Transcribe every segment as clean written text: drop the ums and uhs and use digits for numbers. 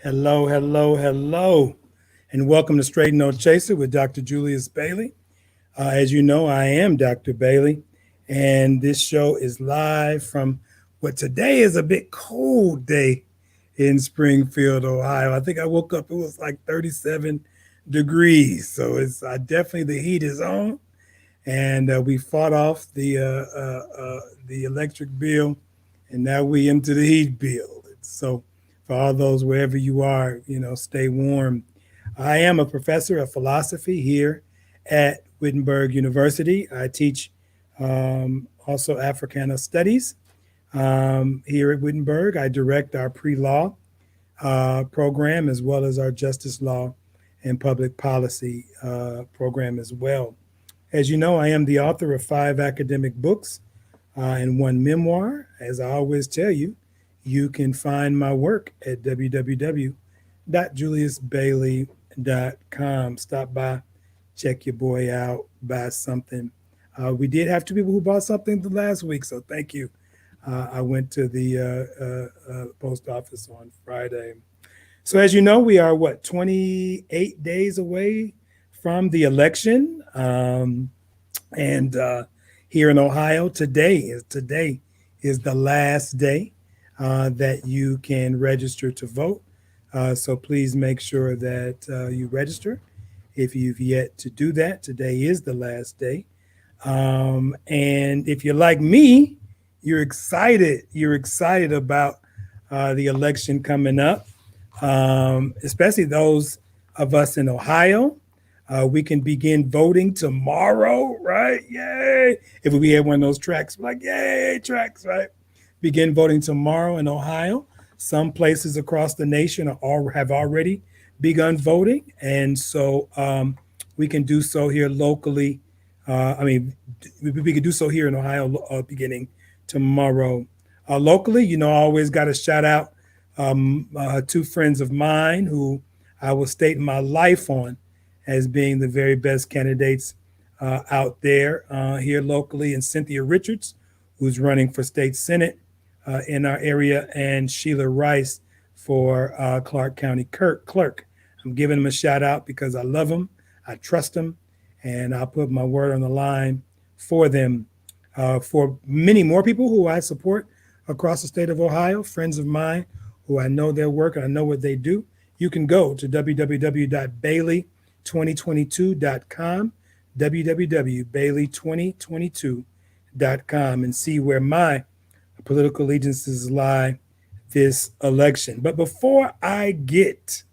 Hello, hello, hello, and welcome to Straight No Chaser with Dr. Julius Bailey. As you know, I am Dr. Bailey, and this show is live from what today is a bit cold day in Springfield, Ohio. I think I woke up, it was like 37 degrees, so it's definitely the heat is on, and we fought off the electric bill, and now we into the heat bill. So for all those wherever you are, stay warm. I am a professor of philosophy here at Wittenberg University. I teach also Africana Studies here at Wittenberg. I direct our pre-law program as well as our justice law and public policy program as well. As you know, I am the author of 5 academic books and 1 memoir. As I always tell you, you can find my work at www.juliusbailey.com. Stop by, check your boy out, buy something. We did have 2 people who bought something the last week, so thank you. I went to the post office on Friday. So, as you know, we are 28 days away from the election. And here in Ohio, today is the last day that you can register to vote. So please make sure that you register. If you've yet to do that, today is the last day. And if you're like me, you're excited. You're excited about the election coming up, especially those of us in Ohio. We can begin voting tomorrow, right? Yay! If we had one of those tracks, like, yay, tracks, right? Begin voting tomorrow in Ohio. Some places across the nation have already begun voting. And so we can do so here locally. We can do so here in Ohio beginning tomorrow. Locally, I always got to shout out 2 friends of mine who I will stake my life on as being the very best candidates out there here locally, and Cynthia Richards, who's running for state senate in our area, and Sheila Rice for Clark County clerk. I'm giving them a shout out because I love them, I trust them, and I'll put my word on the line for them. For many more people who I support across the state of Ohio, friends of mine who I know their work and I know what they do, you can go to www.bailey2022.com, www.bailey2022.com, and see where my political allegiances lie this election. But before I get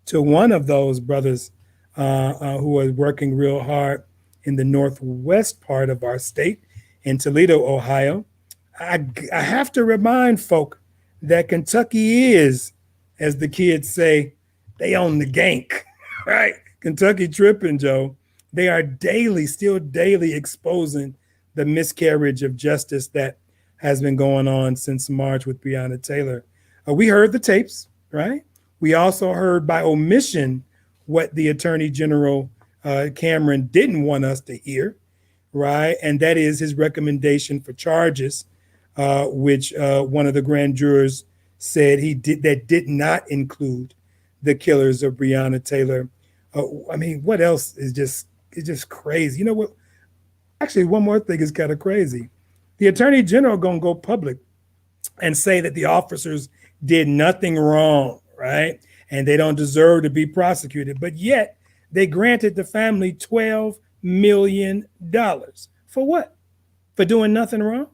to one of those brothers who are working real hard in the northwest part of our state, in Toledo, Ohio, I have to remind folk that Kentucky is, as the kids say, they own the gank, right? Kentucky tripping, Joe. They are still daily exposing the miscarriage of justice that has been going on since March with Breonna Taylor. We heard the tapes, right? We also heard by omission what the Attorney General Cameron didn't want us to hear, right? And that is his recommendation for charges, which one of the grand jurors said that did not include the killers of Breonna Taylor. What else is just crazy? You know what? Actually, one more thing is kind of crazy. The Attorney General gonna go public and say that the officers did nothing wrong, right? And they don't deserve to be prosecuted. But yet they granted the family $12 million. For what? For doing nothing wrong?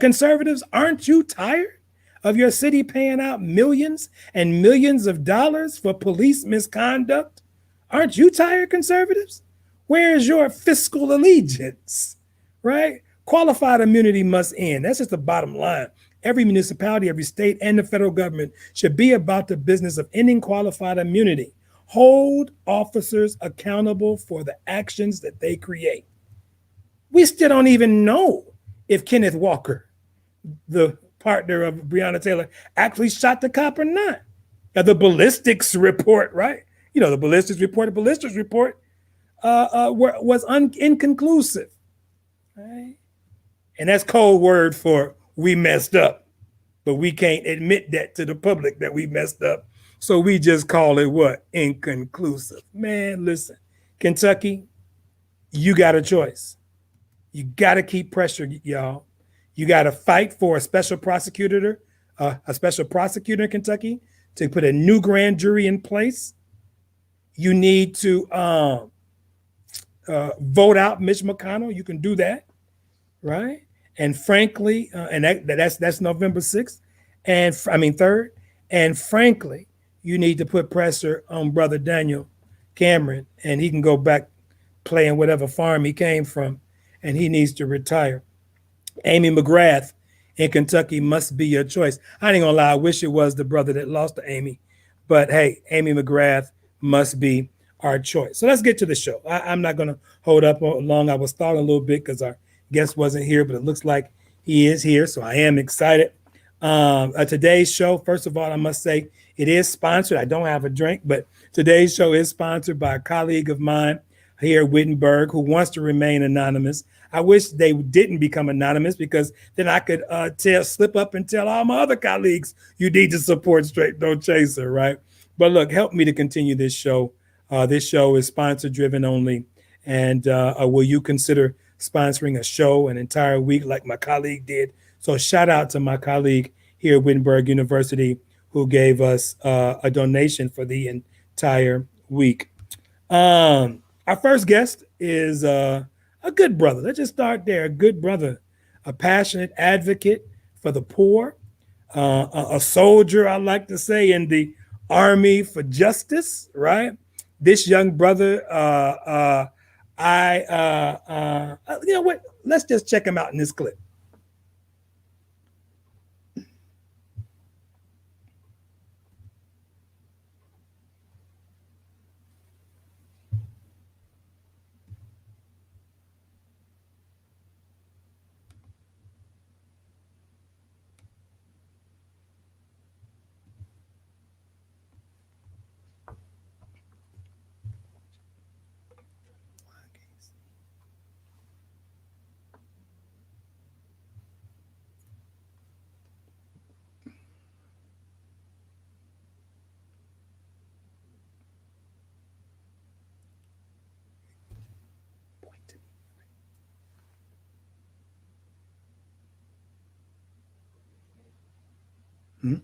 Conservatives, aren't you tired of your city paying out millions and millions of dollars for police misconduct? Aren't you tired, conservatives? Where is your fiscal allegiance, right? Qualified immunity must end. That's just the bottom line. Every municipality, every state, and the federal government should be about the business of ending qualified immunity. Hold officers accountable for the actions that they create. We still don't even know if Kenneth Walker, the partner of Breonna Taylor, actually shot the cop or not. Now, the ballistics report, right? The ballistics report was inconclusive, right? And that's code word for we messed up, but we can't admit that to the public that we messed up. So we just call it what? Inconclusive. Man, listen, Kentucky, you got a choice. You got to keep pressure, y'all. You got to fight for a special prosecutor in Kentucky to put a new grand jury in place. You need to vote out Mitch McConnell. You can do that, right? And frankly, and that's November 6th, and 3rd. And frankly, you need to put pressure on Brother Daniel Cameron, and he can go back playing whatever farm he came from, and he needs to retire. Amy McGrath in Kentucky must be your choice. I ain't gonna lie, I wish it was the brother that lost to Amy, but hey, Amy McGrath must be our choice. So let's get to the show. I'm not gonna hold up long. I was stalling a little bit because our guest wasn't here, but it looks like he is here, so I am excited. Today's show, first of all, I must say it is sponsored. I don't have a drink, but today's show is sponsored by a colleague of mine here at Wittenberg who wants to remain anonymous. I wish they didn't become anonymous because then I could slip up and tell all my other colleagues, you need to support Straight No Chaser, right? But look, help me to continue this show. This show is sponsor driven only. And will you consider sponsoring a show an entire week like my colleague did? So shout out to my colleague here at Wittenberg University who gave us a donation for the entire week. Our first guest is a good brother. Let's just start there. A good brother, a passionate advocate for the poor, a soldier, I like to say, in the army for justice, right? This young brother, you know what? Let's just check him out in this clip. Hmm?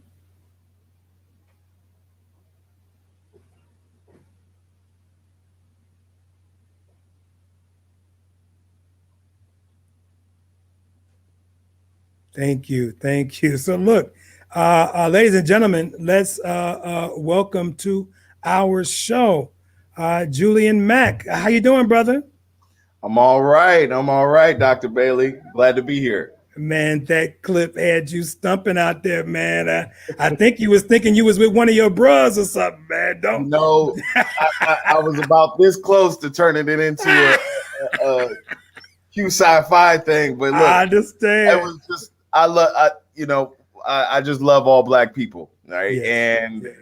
Thank you. Thank you. So look, ladies and gentlemen, let's welcome to our show, Julian Mack. How you doing, brother? I'm all right. Dr. Bailey. Glad to be here. Man, that clip had you stumping out there, man. I think you was thinking you was with one of your bros or something, man. Don't. No, I was about this close to turning it into a Q sci-fi thing, but look, I understand. It was just I just love all Black people, right? Yes, and yes.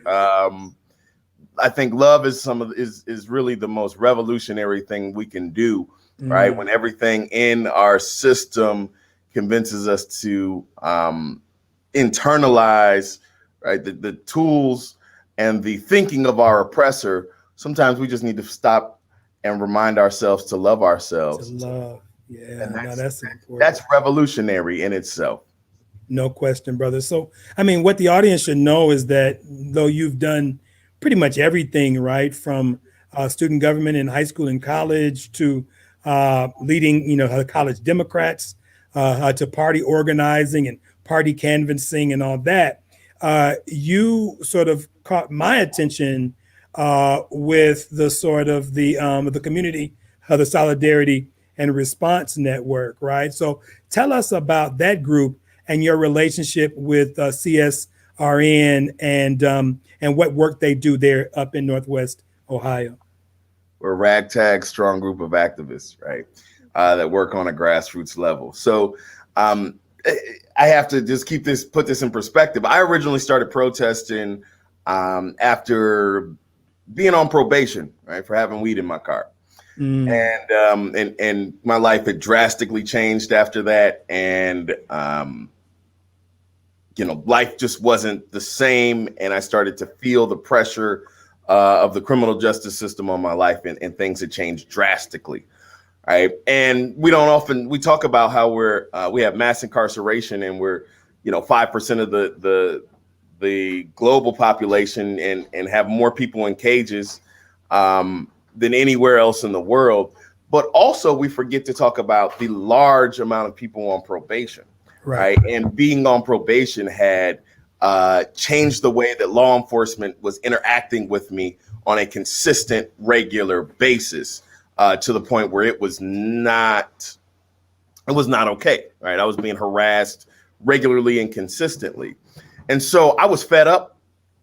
I think love is really the most revolutionary thing we can do, right? When everything in our system convinces us to internalize, right, the tools and the thinking of our oppressor. Sometimes we just need to stop and remind ourselves to love ourselves. To love, yeah, that's important. That's revolutionary in itself. No question, brother. So, I mean, what the audience should know is that though you've done pretty much everything, right, from student government in high school and college to leading, college Democrats, to party organizing and party canvassing and all that, you sort of caught my attention with the sort of the community, the Solidarity and Response Network, right? So tell us about that group and your relationship with CSRN and what work they do there up in Northwest Ohio. We're a ragtag strong group of activists, right? That work on a grassroots level. So I have to just put this in perspective. I originally started protesting after being on probation, right, for having weed in my car. And my life had drastically changed after that. And life just wasn't the same, and I started to feel the pressure of the criminal justice system on my life, and things had changed drastically. Right. And we talk about how we have mass incarceration, and we're, 5% of the global population, and have more people in cages than anywhere else in the world. But also we forget to talk about the large amount of people on probation. Right. And being on probation had changed the way that law enforcement was interacting with me on a consistent, regular basis. To the point where it was not okay, right? I was being harassed regularly and consistently. And so I was fed up,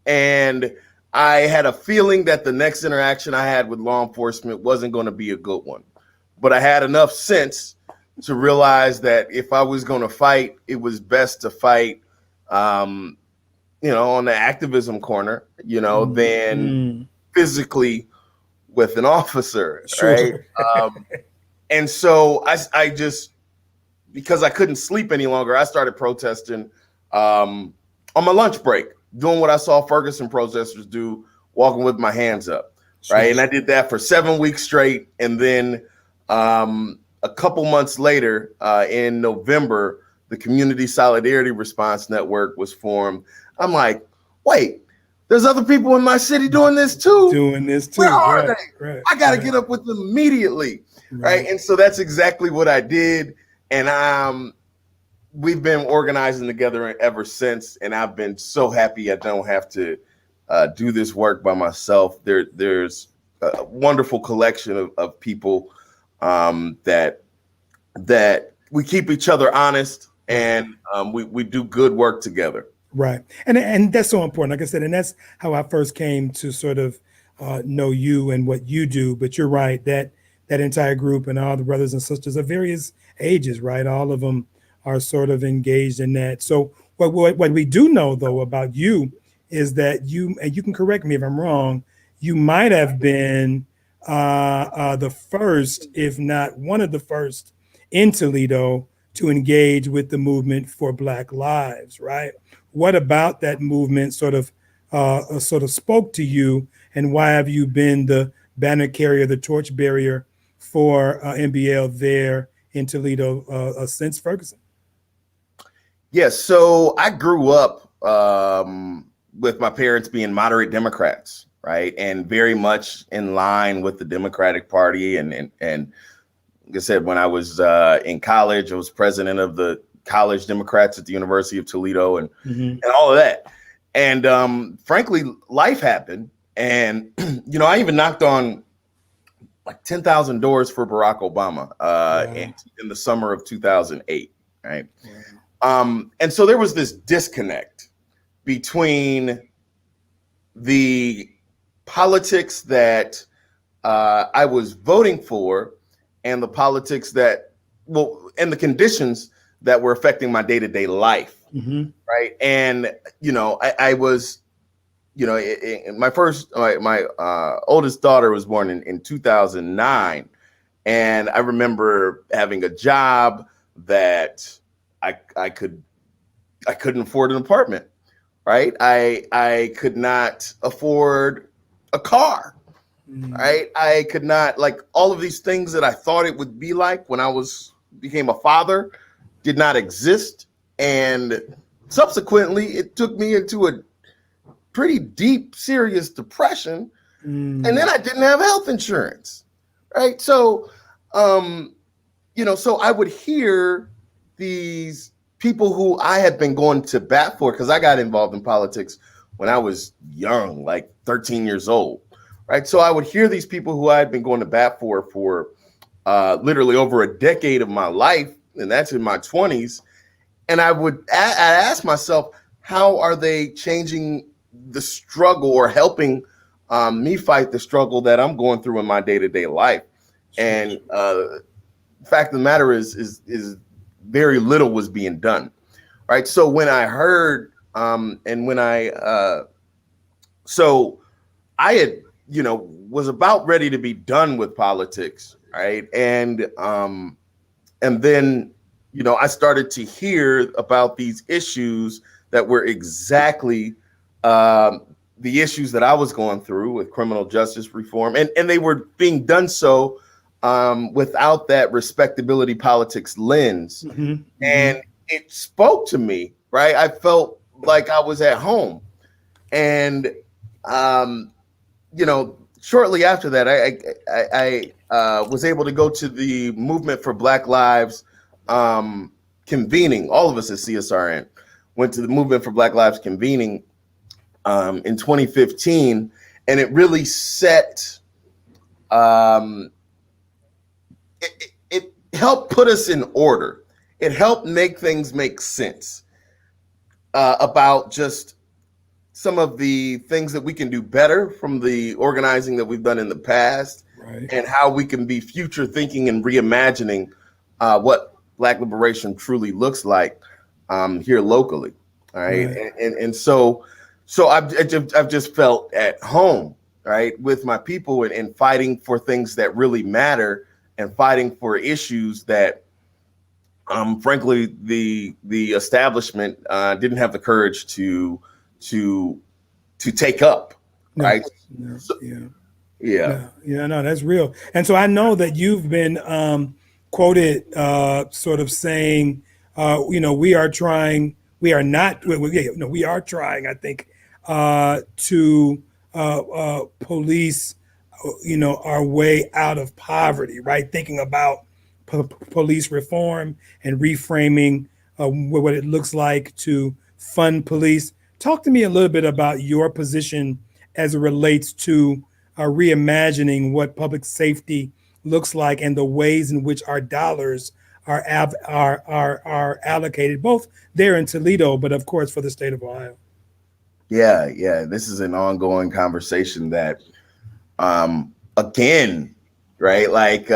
and I had a feeling that the next interaction I had with law enforcement wasn't going to be a good one. But I had enough sense to realize that if I was going to fight, it was best to fight, on the activism corner, than physically with an officer, Sure. right? And so I just, because I couldn't sleep any longer, I started protesting on my lunch break, doing what I saw Ferguson protesters do, walking with my hands up, right? And I did that for 7 weeks straight. And then a couple months later, in November, the Community Solidarity Response Network was formed. I'm like, wait, there's other people in my city doing this too. Where are they? Right, I got to get up with them immediately. Right. And so that's exactly what I did. And we've been organizing together ever since. And I've been so happy I don't have to do this work by myself. There's a wonderful collection of people that we keep each other honest, and we do good work together. Right. And that's so important. Like I said, and that's how I first came to sort of know you and what you do. But you're right, that entire group and all the brothers and sisters of various ages, right? All of them are sort of engaged in that. So what we do know, though, about you is that you, and you can correct me if I'm wrong, you might have been the first, if not one of the first in Toledo to engage with the movement for Black Lives, right? What about that movement sort of spoke to you, and why have you been the banner carrier, the torch bearer for MBL there in Toledo since Ferguson? Yes, so I grew up with my parents being moderate Democrats, right, and very much in line with the Democratic Party. And like I said, when I was in college, I was president of the College Democrats at the University of Toledo, and all of that. And frankly, life happened. And, I even knocked on like 10,000 doors for Barack Obama in the summer of 2008. Right. And so there was this disconnect between the politics that I was voting for and the politics and the conditions that were affecting my day-to-day life. Right. And, I was, my oldest daughter was born in 2009. And I remember having a job that I couldn't afford an apartment. Right. I could not afford a car. Right. I could not, like, all of these things that I thought it would be like when I became a father did not exist. And subsequently, it took me into a pretty deep, serious depression. And then I didn't have health insurance. Right. So, so I would hear these people who I had been going to bat for, because I got involved in politics when I was young, like 13 years old. Right. So I would hear these people who I had been going to bat for literally over a decade of my life, and that's in my 20s. And I'd ask myself, how are they changing the struggle or helping me fight the struggle that I'm going through in my day-to-day life? And the fact of the matter is very little was being done. Right. So when I heard so I had, was about ready to be done with politics. Right. And then, I started to hear about these issues that were exactly the issues that I was going through with criminal justice reform, and they were being done so without that respectability politics lens. And it spoke to me, right? I felt like I was at home. And, shortly after that, I was able to go to the Movement for Black Lives convening. All of us at CSRN went to the Movement for Black Lives convening in 2015. And it really set, it helped put us in order. It helped make things make sense about just some of the things that we can do better from the organizing that we've done in the past, right, and how we can be future thinking and reimagining what Black liberation truly looks like here locally. All right. And so I've just felt at home, right, with my people and fighting for things that really matter and fighting for issues that frankly, the establishment didn't have the courage to take up, right? No, that's real. And so I know that you've been quoted sort of saying, we are trying, we are not, we are trying, I think, to police, our way out of poverty, right? Thinking about police reform and reframing what it looks like to fund police. Talk to me a little bit about your position as it relates to reimagining what public safety looks like and the ways in which our dollars are allocated, both there in Toledo, but of course for the state of Ohio. Yeah. This is an ongoing conversation that, again, right? Like,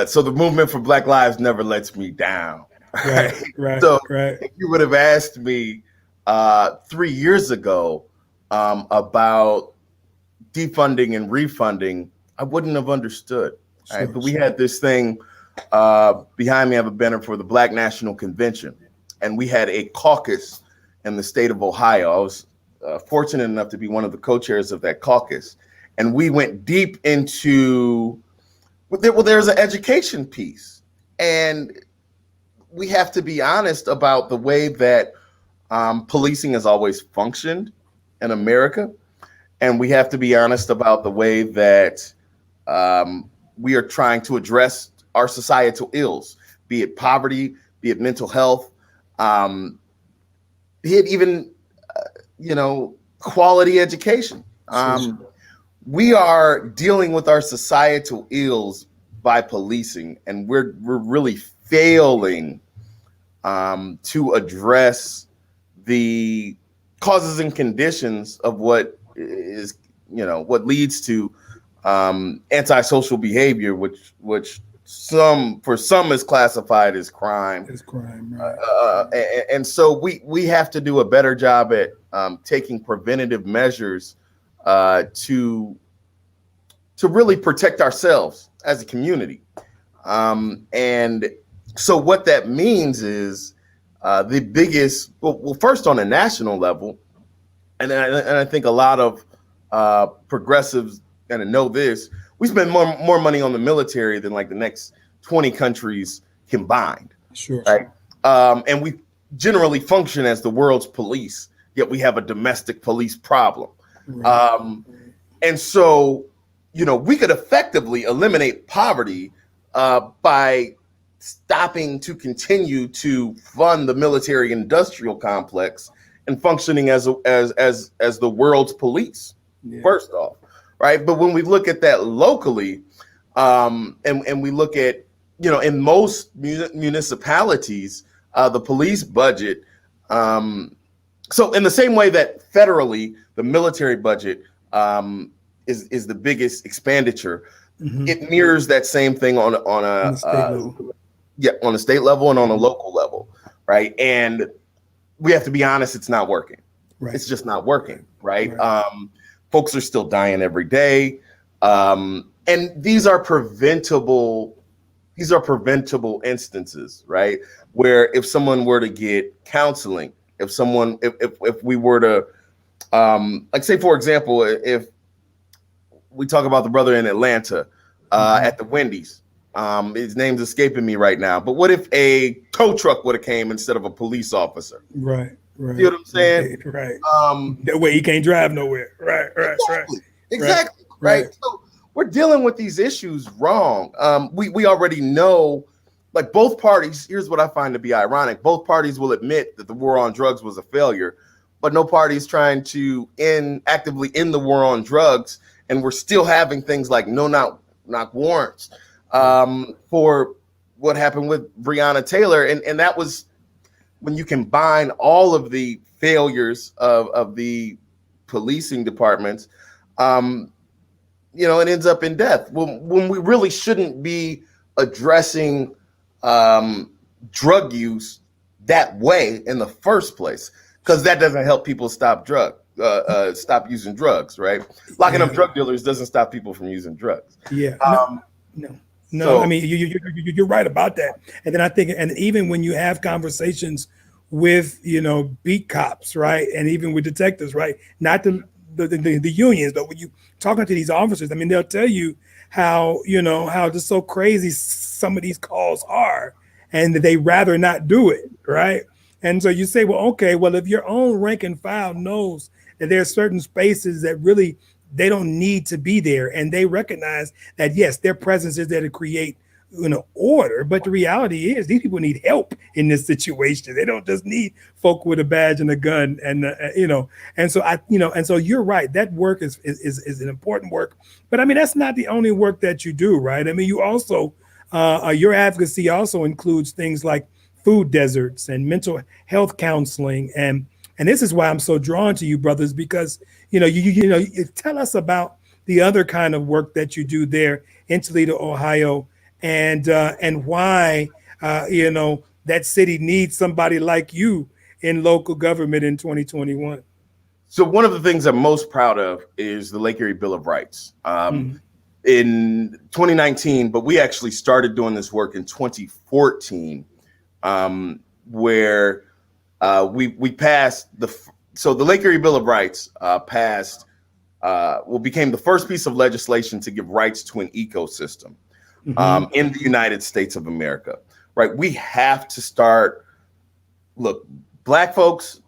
so the Movement for Black Lives never lets me down. Right. So if you would have asked me 3 years ago about defunding and refunding, I wouldn't have understood. Sure, right? But we had this thing behind me. I have a banner for the Black National Convention, and we had a caucus in the state of Ohio. I was fortunate enough to be one of the co-chairs of that caucus, and we went deep into there's an education piece, and we have to be honest about the way that policing has always functioned in America. And we have to be honest about the way that we are trying to address our societal ills, be it poverty, be it mental health, be it even, quality education. We are dealing with our societal ills by policing, and we're really failing to address the causes and conditions of what is, what leads to antisocial behavior, which for some is classified as crime. It's crime, right. And so we have to do a better job at taking preventative measures to really protect ourselves as a community. And so what that means is the biggest, well, first on a national level, and I think a lot of progressives gonna know this, we spend more money on the military than like the next 20 countries combined. Sure. Right. And we generally function as the world's police, yet we have a domestic police problem. Right. And so, we could effectively eliminate poverty by stopping to continue to fund the military industrial complex and functioning as the world's police, first off, right? But when we look at that locally, and we look at, in most municipalities, the police budget, so in the same way that federally, the military budget is the biggest expenditure, it mirrors that same thing on a state level and on a local level, right? And we have to be honest, it's not working. Right. It's just not working, right? Folks are still dying every day. And these are preventable instances, right? Where if someone were to get counseling, if someone, if we were to, like say, for example, if we talk about the brother in Atlanta at the Wendy's, his name's escaping me right now, but what if a tow truck would have came instead of a police officer? Right. Right. See what I'm saying? Right. That way he can't drive nowhere. Right. Exactly. Right. So we're dealing with these issues wrong. We already know, like both parties, here's what I find to be ironic. Both parties will admit that the war on drugs was a failure, but no party is trying to actively end the war on drugs. And we're still having things like no knock warrants for what happened with Breonna Taylor. And that was when you combine all of the failures of the policing departments, it ends up in death when we really shouldn't be addressing drug use that way in the first place, because that doesn't help people stop using drugs, right? Locking up drug dealers doesn't stop people from using drugs. Yeah. No. So, I mean, you're right about that. And then I think, and even when you have conversations with, beat cops, right, and even with detectives, right, not the unions, but when you talking to these officers, I mean, they'll tell you how just so crazy some of these calls are, and that they rather not do it, right? And so you say, well, okay, well, if your own rank and file knows that there are certain spaces that really they don't need to be there, and they recognize that, yes, their presence is there to create order, but the reality is these people need help in this situation. They don't just need folk with a badge and a gun, and and so you're right, that work is an important work, but I mean, that's not the only work that you do, right? I mean, you also your advocacy also includes things like food deserts and mental health counseling, and this is why I'm so drawn to you, brothers, because you tell us about the other kind of work that you do there in Toledo, Ohio, and why that city needs somebody like you in local government in 2021. So one of the things I'm most proud of is the Lake Erie Bill of Rights. In 2019, but we actually started doing this work in 2014, where we passed the Lake Erie Bill of Rights became the first piece of legislation to give rights to an ecosystem in the United States of America, right? We have to start, Black folks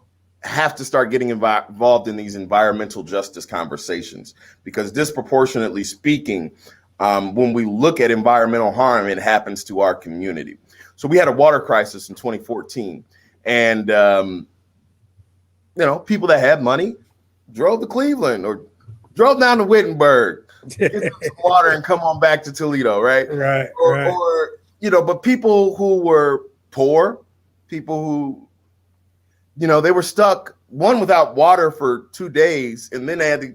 have to start getting involved in these environmental justice conversations, because disproportionately speaking, when we look at environmental harm, it happens to our community. So we had a water crisis in 2014, and people that had money drove to Cleveland or drove down to Wittenberg, get some water, and come on back to Toledo, right? Right. Or but people who were poor, people who they were stuck, one, without water for 2 days, and then they had to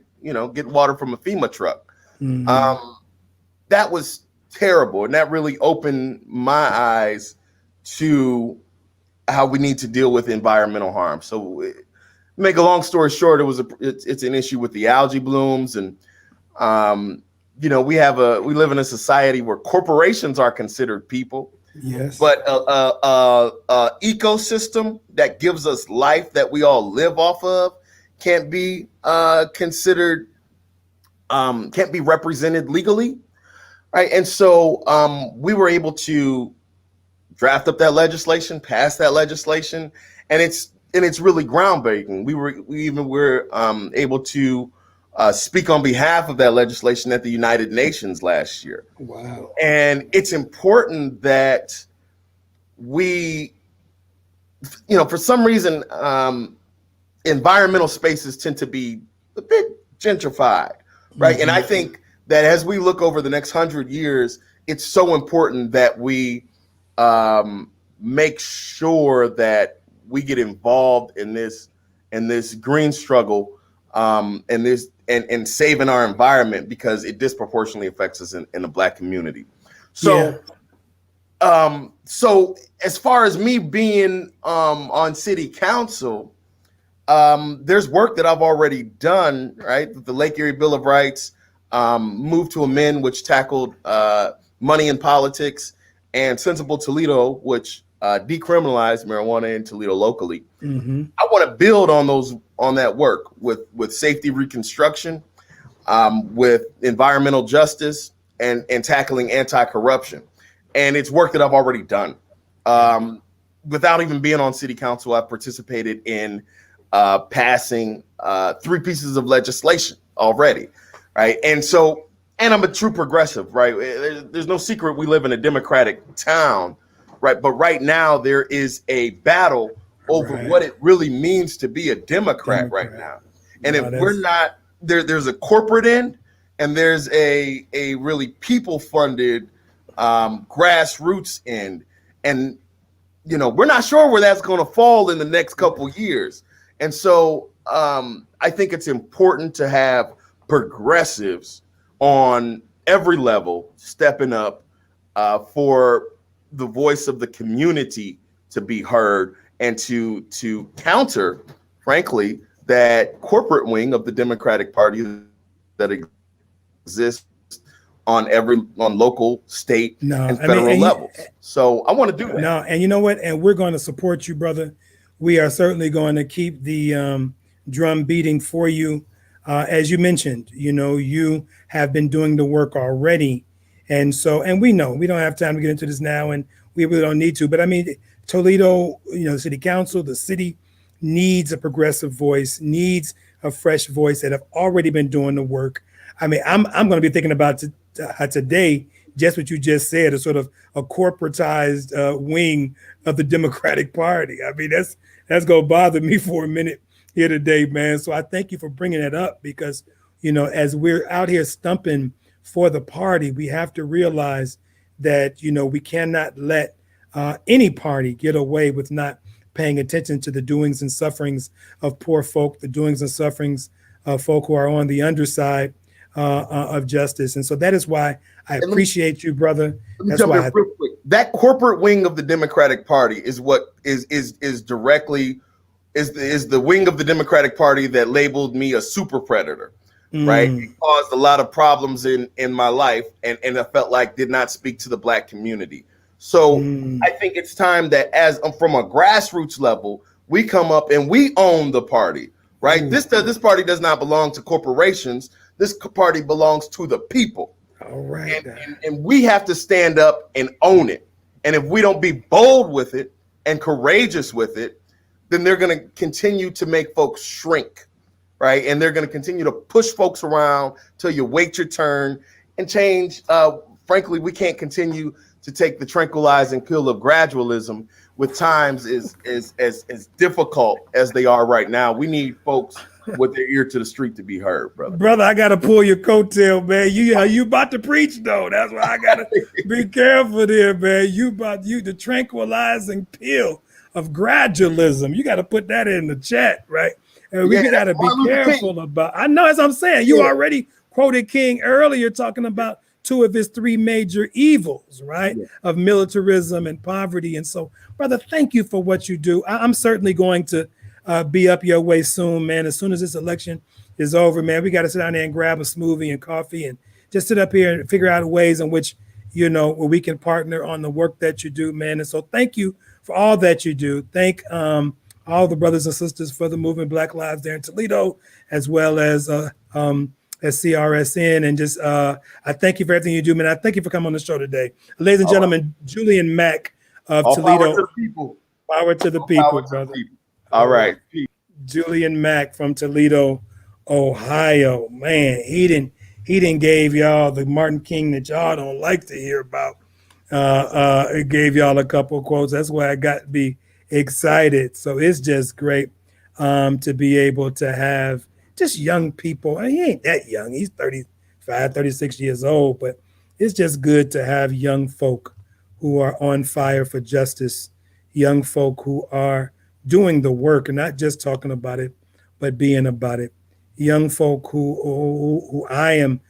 get water from a FEMA truck. That was terrible, and that really opened my eyes to how we need to deal with environmental harm. So, make a long story short, it's an issue with the algae blooms, and we live in a society where corporations are considered people. Yes. But a ecosystem that gives us life that we all live off of can't be considered, can't be represented legally, right? And so we were able to draft up that legislation, pass that legislation, and it's really groundbreaking. We even were able to speak on behalf of that legislation at the United Nations last year. Wow. And it's important that we, for some reason, environmental spaces tend to be a bit gentrified, right? And I think that as we look over the next 100 years, it's so important that we make sure that we get involved in this green struggle, and saving our environment, because it disproportionately affects us in the Black community. So, so as far as me being on city council, there's work that I've already done, right? The Lake Erie Bill of Rights, Move to Amend, which tackled money in politics, and Sensible Toledo, which decriminalize marijuana in Toledo locally. Mm-hmm. I want to build on that work with safety reconstruction, with environmental justice, and tackling anti-corruption. And it's work that I've already done. Without even being on city council, I've participated in passing 3 pieces of legislation already, right? And I'm a true progressive, right? There's no secret we live in a Democratic town, right? But right now there is a battle over what it really means to be a Democrat right now. And if we're not, there's a corporate end, and there's a really people-funded grassroots end. And, we're not sure where that's going to fall in the next couple years. And so I think it's important to have progressives on every level stepping up for the voice of the community to be heard, and to counter, frankly, that corporate wing of the Democratic Party that exists on local, state, and federal levels. So I want to do that. No, and you know what? And we're going to support you, brother. We are certainly going to keep the drum beating for you. As you mentioned, you have been doing the work already. And we know we don't have time to get into this now, and we really don't need to. But I mean, Toledo, city council, the city needs a progressive voice, needs a fresh voice that have already been doing the work. I mean, I'm going to be thinking about today, just what you just said, a sort of a corporatized wing of the Democratic Party. I mean, that's going to bother me for a minute here today, man. So I thank you for bringing that up, because, as we're out here stumping for the party, we have to realize that, we cannot let any party get away with not paying attention to the doings and sufferings of poor folk, the doings and sufferings of folk who are on the underside of justice. And so that is why I appreciate you, brother. That's why real quick. That corporate wing of the Democratic Party is what is directly is the wing of the Democratic Party that labeled me a super predator, right? It caused a lot of problems in my life, and I felt like did not speak to the Black community. So I think it's time that, as from a grassroots level, we come up and we own the party, right? This party does not belong to corporations. This party belongs to the people. All right. And we have to stand up and own it. And if we don't be bold with it and courageous with it, then they're going to continue to make folks shrink, right? And they're going to continue to push folks around till you wait your turn and change. Frankly, we can't continue to take the tranquilizing pill of gradualism with times as difficult as they are right now. We need folks with their ear to the street to be heard, brother. Brother, I gotta pull your coattail, man. You about to preach though. That's why I gotta be careful there, man. The tranquilizing pill of gradualism. You gotta put that in the chat, right? And we gotta be careful about. I know, as I'm saying, you already quoted King earlier, talking about 2 of his 3 major evils, right? Of militarism and poverty. And so, brother, thank you for what you do. I'm certainly going to be up your way soon, man. As soon as this election is over, man, we got to sit down there and grab a smoothie and coffee and just sit up here and figure out ways in which, where we can partner on the work that you do, man. And so thank you for all that you do. Thank all the brothers and sisters for the movement Black Lives there in Toledo, as well as CRSN. And just I thank you for everything you do, man. I thank you for coming on the show today. Ladies and gentlemen, Julian Mack of Toledo. Power to the people. Power to the people, brother. All right. Julian Mack from Toledo, Ohio. Man, he didn't gave y'all the Martin King that y'all don't like to hear about. It gave y'all a couple of quotes. That's why I got to be excited. So it's just great to be able to have just young people. And he ain't that young. He's 35, 36 years old, but it's just good to have young folk who are on fire for justice, young folk who are doing the work and not just talking about it, but being about it. Young folk who I am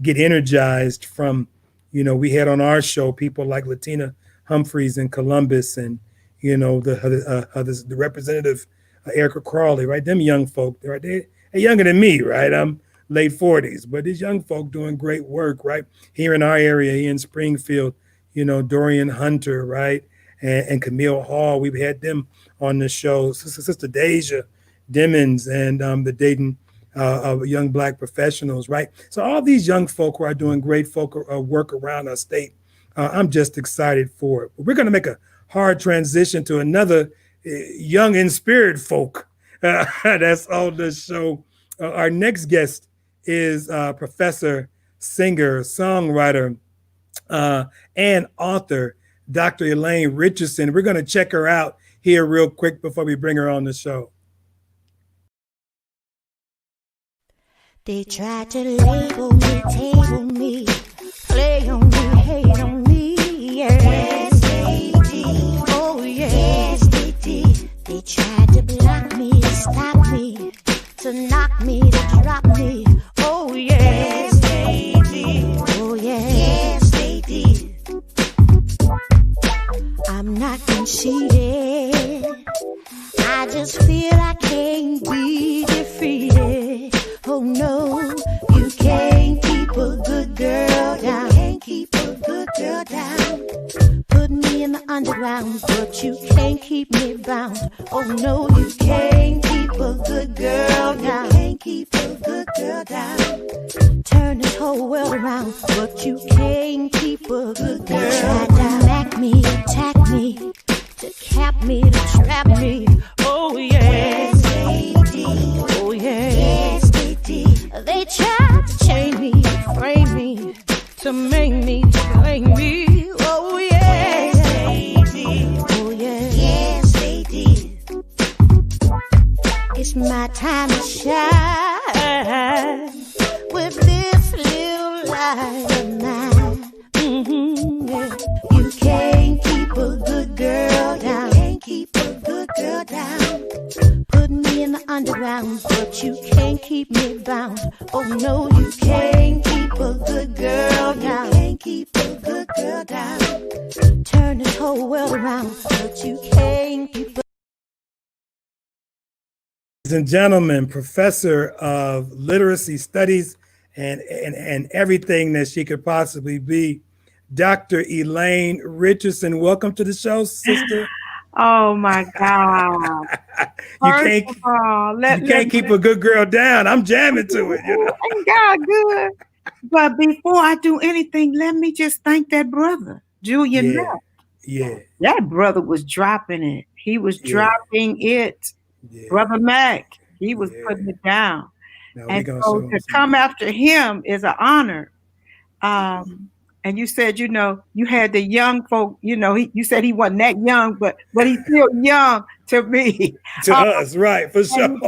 get energized from, we had on our show people like Latina Humphreys in Columbus, and the representative Erica Crawley, right? Them young folk, right? They're younger than me, right? I'm late 40s, but these young folk doing great work, right? Here in our area, here in Springfield, Dorian Hunter, right? and Camille Hall. We've had them on the show. Sister Deja Dimmons and the Dayton young Black professionals, right? So all these young folk who are doing great work around our state. I'm just excited for it. We're going to make a hard transition to another young in spirit folk that's on the show. Our next guest is professor, singer, songwriter, and author, Dr. Elaine Richardson. We're going to check her out here real quick before we bring her on the show. They tried to label me, table me, play on me, hate on me, yeah. Yes, they did. Oh, yeah. Yes, they did. They tried to block me, stop me, to knock me, to drop me. Oh, yeah. Yes, they did. Oh, yeah. Yes, they did. I'm not conceited. I just feel I can't be defeated. Oh no, you can't keep a good girl down. Can't keep a good girl down. Put me in the underground, but you can't keep me bound. Oh no, you can't keep a good girl down. Can't keep a good girl down. Turn this whole world around, but you can't keep a good girl down. They tried to mack me, attack me, to cap me, to trap me. Oh yeah, yes, they did. Oh yeah, yes, they did. They tried to chain me, frame me, to make me, to blame me. Oh yeah, yes, they did. Oh yeah, yes, they did. It's my time to shine with this little light of mine. Yeah. You can't keep a good girl down. Can't keep a good girl down. Put me in the underground, but you can't keep me bound. Oh no, you can't keep a good girl down. Can't keep a good girl down. Turn this whole world around, but you can't keep a... Ladies and gentlemen, professor of literacy studies and everything that she could possibly be, Dr. Elaine Richardson. Welcome to the show, sister. Oh my God. You can't keep a good girl down. I'm jamming to it. You know? Thank God, good. But before I do anything, let me just thank that brother, Julian Mack. Yeah. That brother was dropping it. He was dropping it. Yeah. Brother Mack, he was putting it down. And so to come after him is an honor. And you said, you know, you had the young folk, you know, you said he wasn't that young, but he's still young to me. To us, right, for sure.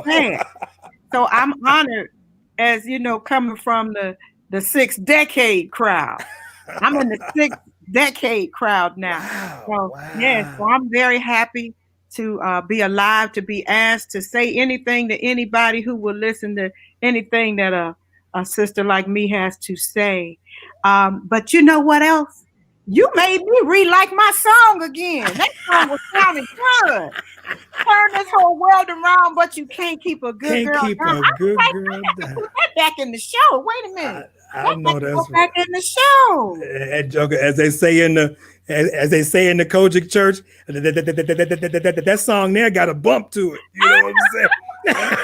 So I'm honored, as you know, coming from the sixth decade crowd. I'm in the sixth decade crowd now. Wow, so I'm very happy to be alive, to be asked to say anything to anybody who will listen to anything that a sister like me has to say. But you know what else? You made me re-like my song again. That song was sounding good. Turn this whole world around, but you can't keep a good girl down. I put that back in the show. Wait a minute. I know that's back in the show. And Joker, as they say in the Kojic church, that song there got a bump to it. You know what I'm saying?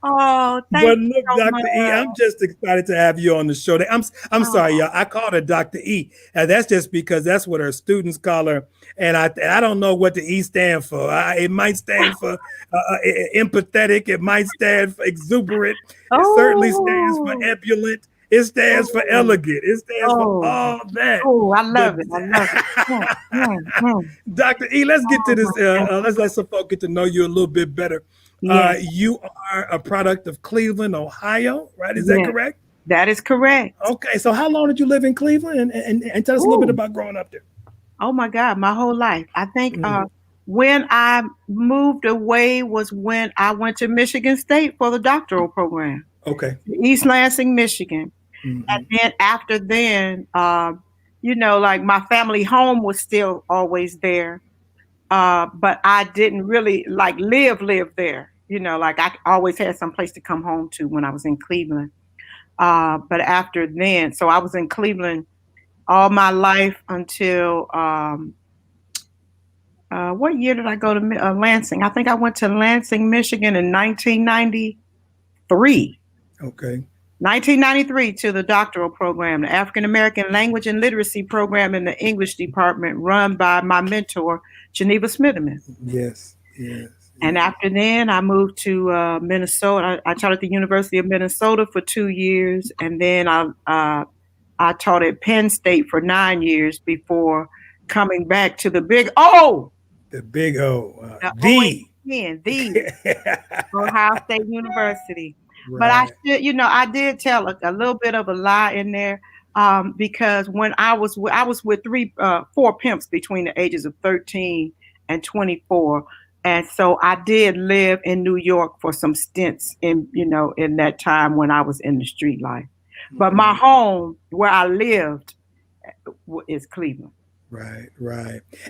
Oh, thank but you look, so Dr. much. E, I'm just excited to have you on the show. I'm sorry, y'all. I called her Dr. E, and that's just because that's what her students call her. And I don't know what the E stand for. It might stand for empathetic. It might stand for exuberant. It certainly stands for ebullient. It stands for elegant. It stands for all that. Oh, I love it. I love it. Dr. E, let's get to this. Let's let some folks get to know you a little bit better. Yes. You are a product of Cleveland, Ohio, right? Is that correct? That is correct. Okay, so how long did you live in Cleveland? And tell us a little bit about growing up there. Oh my God, my whole life. I think when I moved away was when I went to Michigan State for the doctoral program. Okay. East Lansing, Michigan. Mm-hmm. And then after then, you know, like my family home was still always there. But I didn't really like live there. You know, like I always had some place to come home to when I was in Cleveland. But after then, so I was in Cleveland all my life until what year did I go to Lansing? I think I went to Lansing, Michigan in 1993. Okay. 1993 to the doctoral program, the African American Language and Literacy program in the English department, run by my mentor, Geneva Smitherman. Yes, yes. And after then, I moved to Minnesota. I taught at the University of Minnesota for 2 years, and then I taught at Penn State for 9 years before coming back to the Big O. The Big O. The Ohio State University. Right. But I should, I did tell a little bit of a lie in there, because when I was with 4 pimps between the ages of 13 and 24. And so I did live in New York for some stints in that time when I was in the street life. But my home, where I lived, is Cleveland. Right.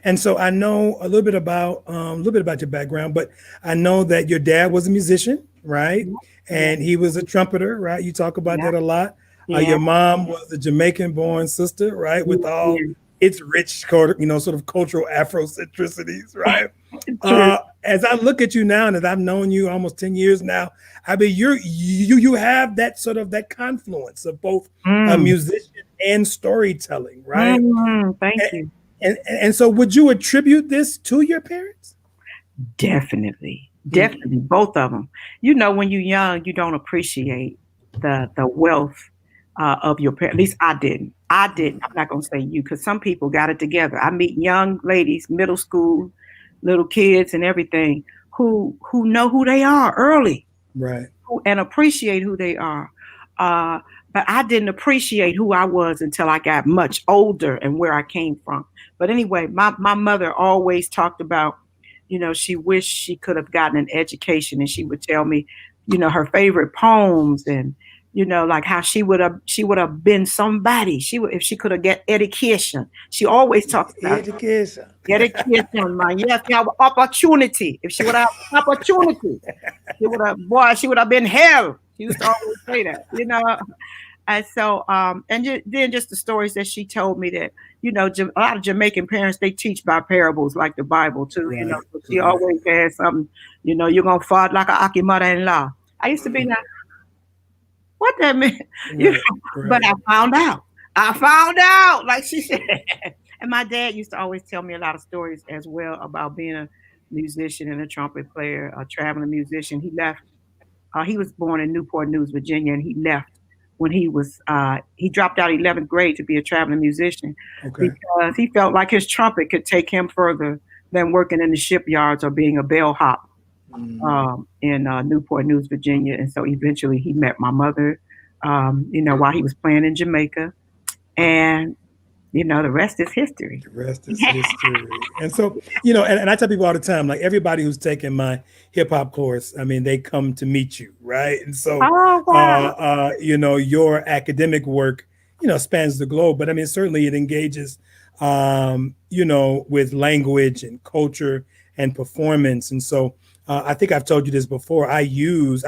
And so I know a little bit about your background, but I know that your dad was a musician, right? Yeah. And he was a trumpeter, right? You talk about that a lot. Yeah. Your mom was a Jamaican-born sister, right? With all its rich, sort of cultural Afrocentricities, right? As I look at you now, and as I've known you almost 10 years now, I mean, you have that sort of that confluence of both a musician and storytelling, right? Thank you. And so, would you attribute this to your parents? Definitely, both of them. When you're young, you don't appreciate the wealth of your parents. At least I didn't. I'm not going to say you, because some people got it together. I meet young ladies, middle school, little kids and everything, who know who they are early. Right. And appreciate who they are. But I didn't appreciate who I was until I got much older and where I came from. But anyway, my mother always talked about, she wished she could have gotten an education, and she would tell me, her favorite poems, and like how she would have been somebody. If she could have get education. She always talks about education, man. Yes, you have opportunity. If she would have opportunity, she would have been hell. She used to always say that, And so, then just the stories that she told me that, a lot of Jamaican parents, they teach by parables like the Bible too, right. So she always had something, you're going to fight like an Aki mother-in-law. I used to be like, what that meant? Right. But I found out, like she said. And my dad used to always tell me a lot of stories as well about being a musician and a trumpet player, a traveling musician. He left. He was born in Newport News, Virginia, and he left when he dropped out 11th grade to be a traveling musician, because he felt like his trumpet could take him further than working in the shipyards or being a bellhop in Newport News, Virginia. And so eventually he met my mother, while he was playing in Jamaica. And the rest is history. The rest is history. And so, and I tell people all the time, like everybody who's taken my hip hop course, I mean, they come to meet you, right? And so, your academic work, spans the globe, but I mean, certainly it engages, with language and culture and performance. And so, I think I've told you this before. I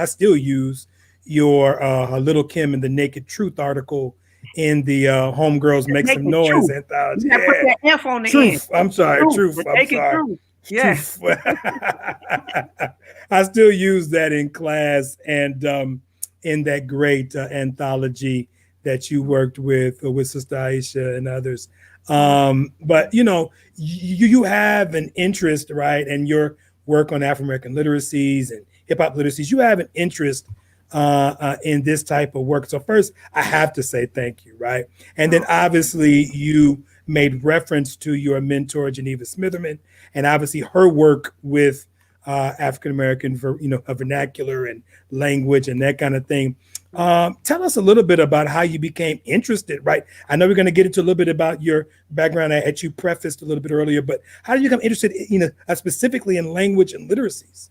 still use your Little Kim and the Naked Truth article in the Homegirls Make Some Noise anthology. Yeah. Put that F on the Truth. end. I'm sorry. Truth. I'm sorry. Truth. Yes. I still use that in class, and in that great anthology that you worked with Sister Aisha and others. But you have an interest, right? And your work on African American literacies and hip hop literacies, you have an interest in this type of work. So first, I have to say thank you, right? And then obviously you made reference to your mentor, Geneva Smitherman, and obviously her work with African-American, vernacular and language and that kind of thing. Tell us a little bit about how you became interested, right? I know we're going to get into a little bit about your background that you prefaced a little bit earlier, but how did you become interested, specifically in language and literacies?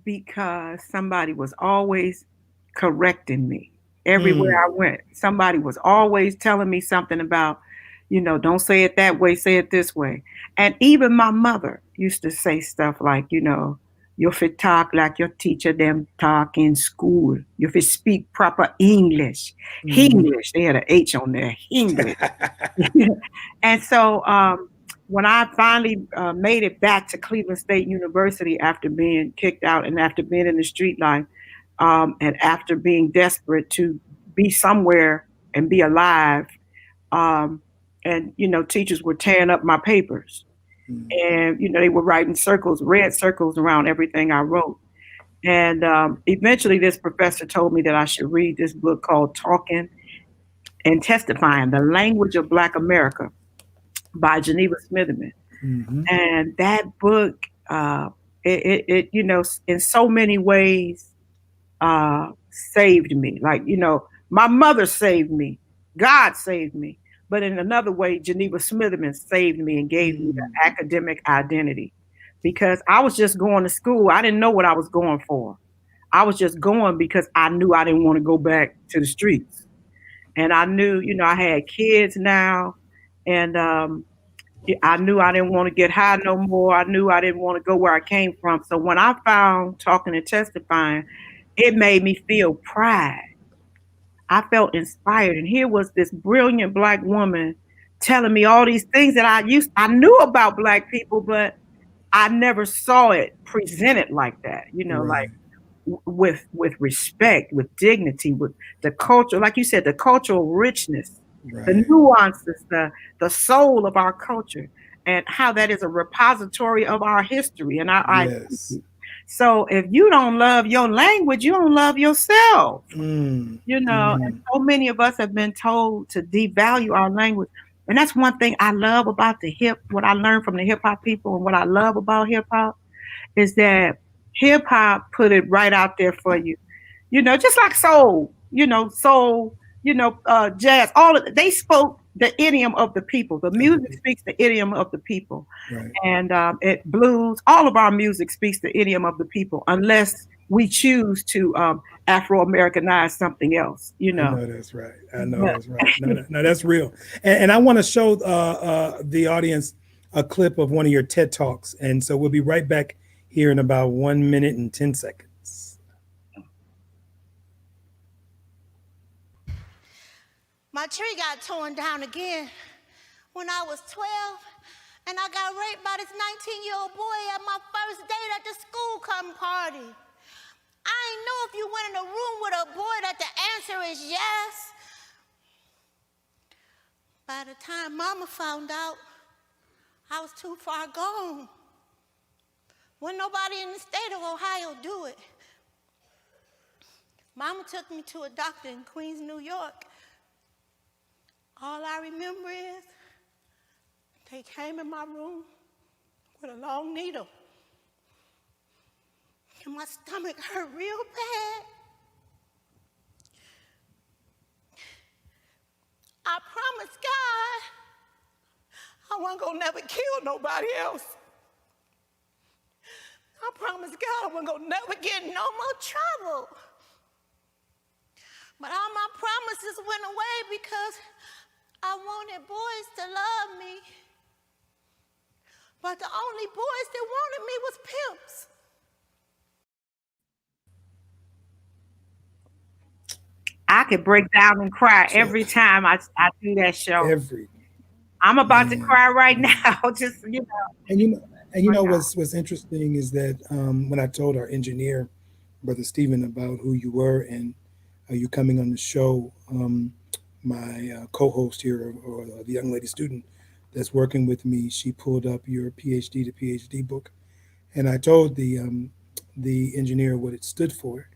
Because somebody was always correcting me everywhere I went. Somebody was always telling me something about, don't say it that way, say it this way. And even my mother used to say stuff like, You fit talk like your teacher them talk in school. You fit speak proper English. English. They had an H on there. English. And so when I finally made it back to Cleveland State University after being kicked out and after being in the street life, and after being desperate to be somewhere and be alive, and teachers were tearing up my papers, and they were writing circles, red circles around everything I wrote. And eventually, this professor told me that I should read this book called "Talking and Testifying: The Language of Black America" by Geneva Smitherman. And that book, it in so many ways saved me. Like, my mother saved me, God saved me, but in another way, Geneva Smitherman saved me and gave me the academic identity, because I was just going to school. I didn't know what I was going for. I was just going because I knew I didn't want to go back to the streets. And I knew, I had kids now, and I knew I didn't want to get high no more. I knew I didn't want to go where I came from. So when I found Talking and Testifying, it made me feel pride. I felt inspired. And here was this brilliant Black woman telling me all these things that I knew about Black people, but I never saw it presented like that, like with respect, with dignity, with the culture, like you said, the cultural richness, the nuances, the soul of our culture, and how that is a repository of our history and our identity. So if you don't love your language, you don't love yourself. And so many of us have been told to devalue our language. And that's one thing I love about what I learned from the hip hop people, and what I love about hip hop is that hip hop put it right out there for you. Just like soul, jazz, they spoke the idiom of the people. The music speaks the idiom of the people. And blues, all of our music speaks the idiom of the people, unless we choose to Afro-Americanize something else, I know that's right. That's right. No, that's real. And I want to show the audience a clip of one of your TED Talks. And so we'll be right back here in about 1 minute and 10 seconds. My tree got torn down again when I was 12, and I got raped by this 19-year-old boy at my first date at the school come party. I ain't know if you went in a room with a boy that the answer is yes. By the time Mama found out, I was too far gone. Wouldn't nobody in the state of Ohio do it. Mama took me to a doctor in Queens, New York. All I remember is they came in my room with a long needle, and my stomach hurt real bad. I promised God I wasn't gonna never kill nobody else. I promised God I wasn't gonna never get in no more trouble. But all my promises went away because I wanted boys to love me. But the only boys that wanted me was pimps. I could break down and cry every time I do that show. I'm about to cry right now. Just And what's interesting is that when I told our engineer, Brother Stephen, about who you were and you coming on the show, my co-host here, or the young lady student that's working with me, she pulled up your PhD to PhD book, and I told the engineer what it stood for.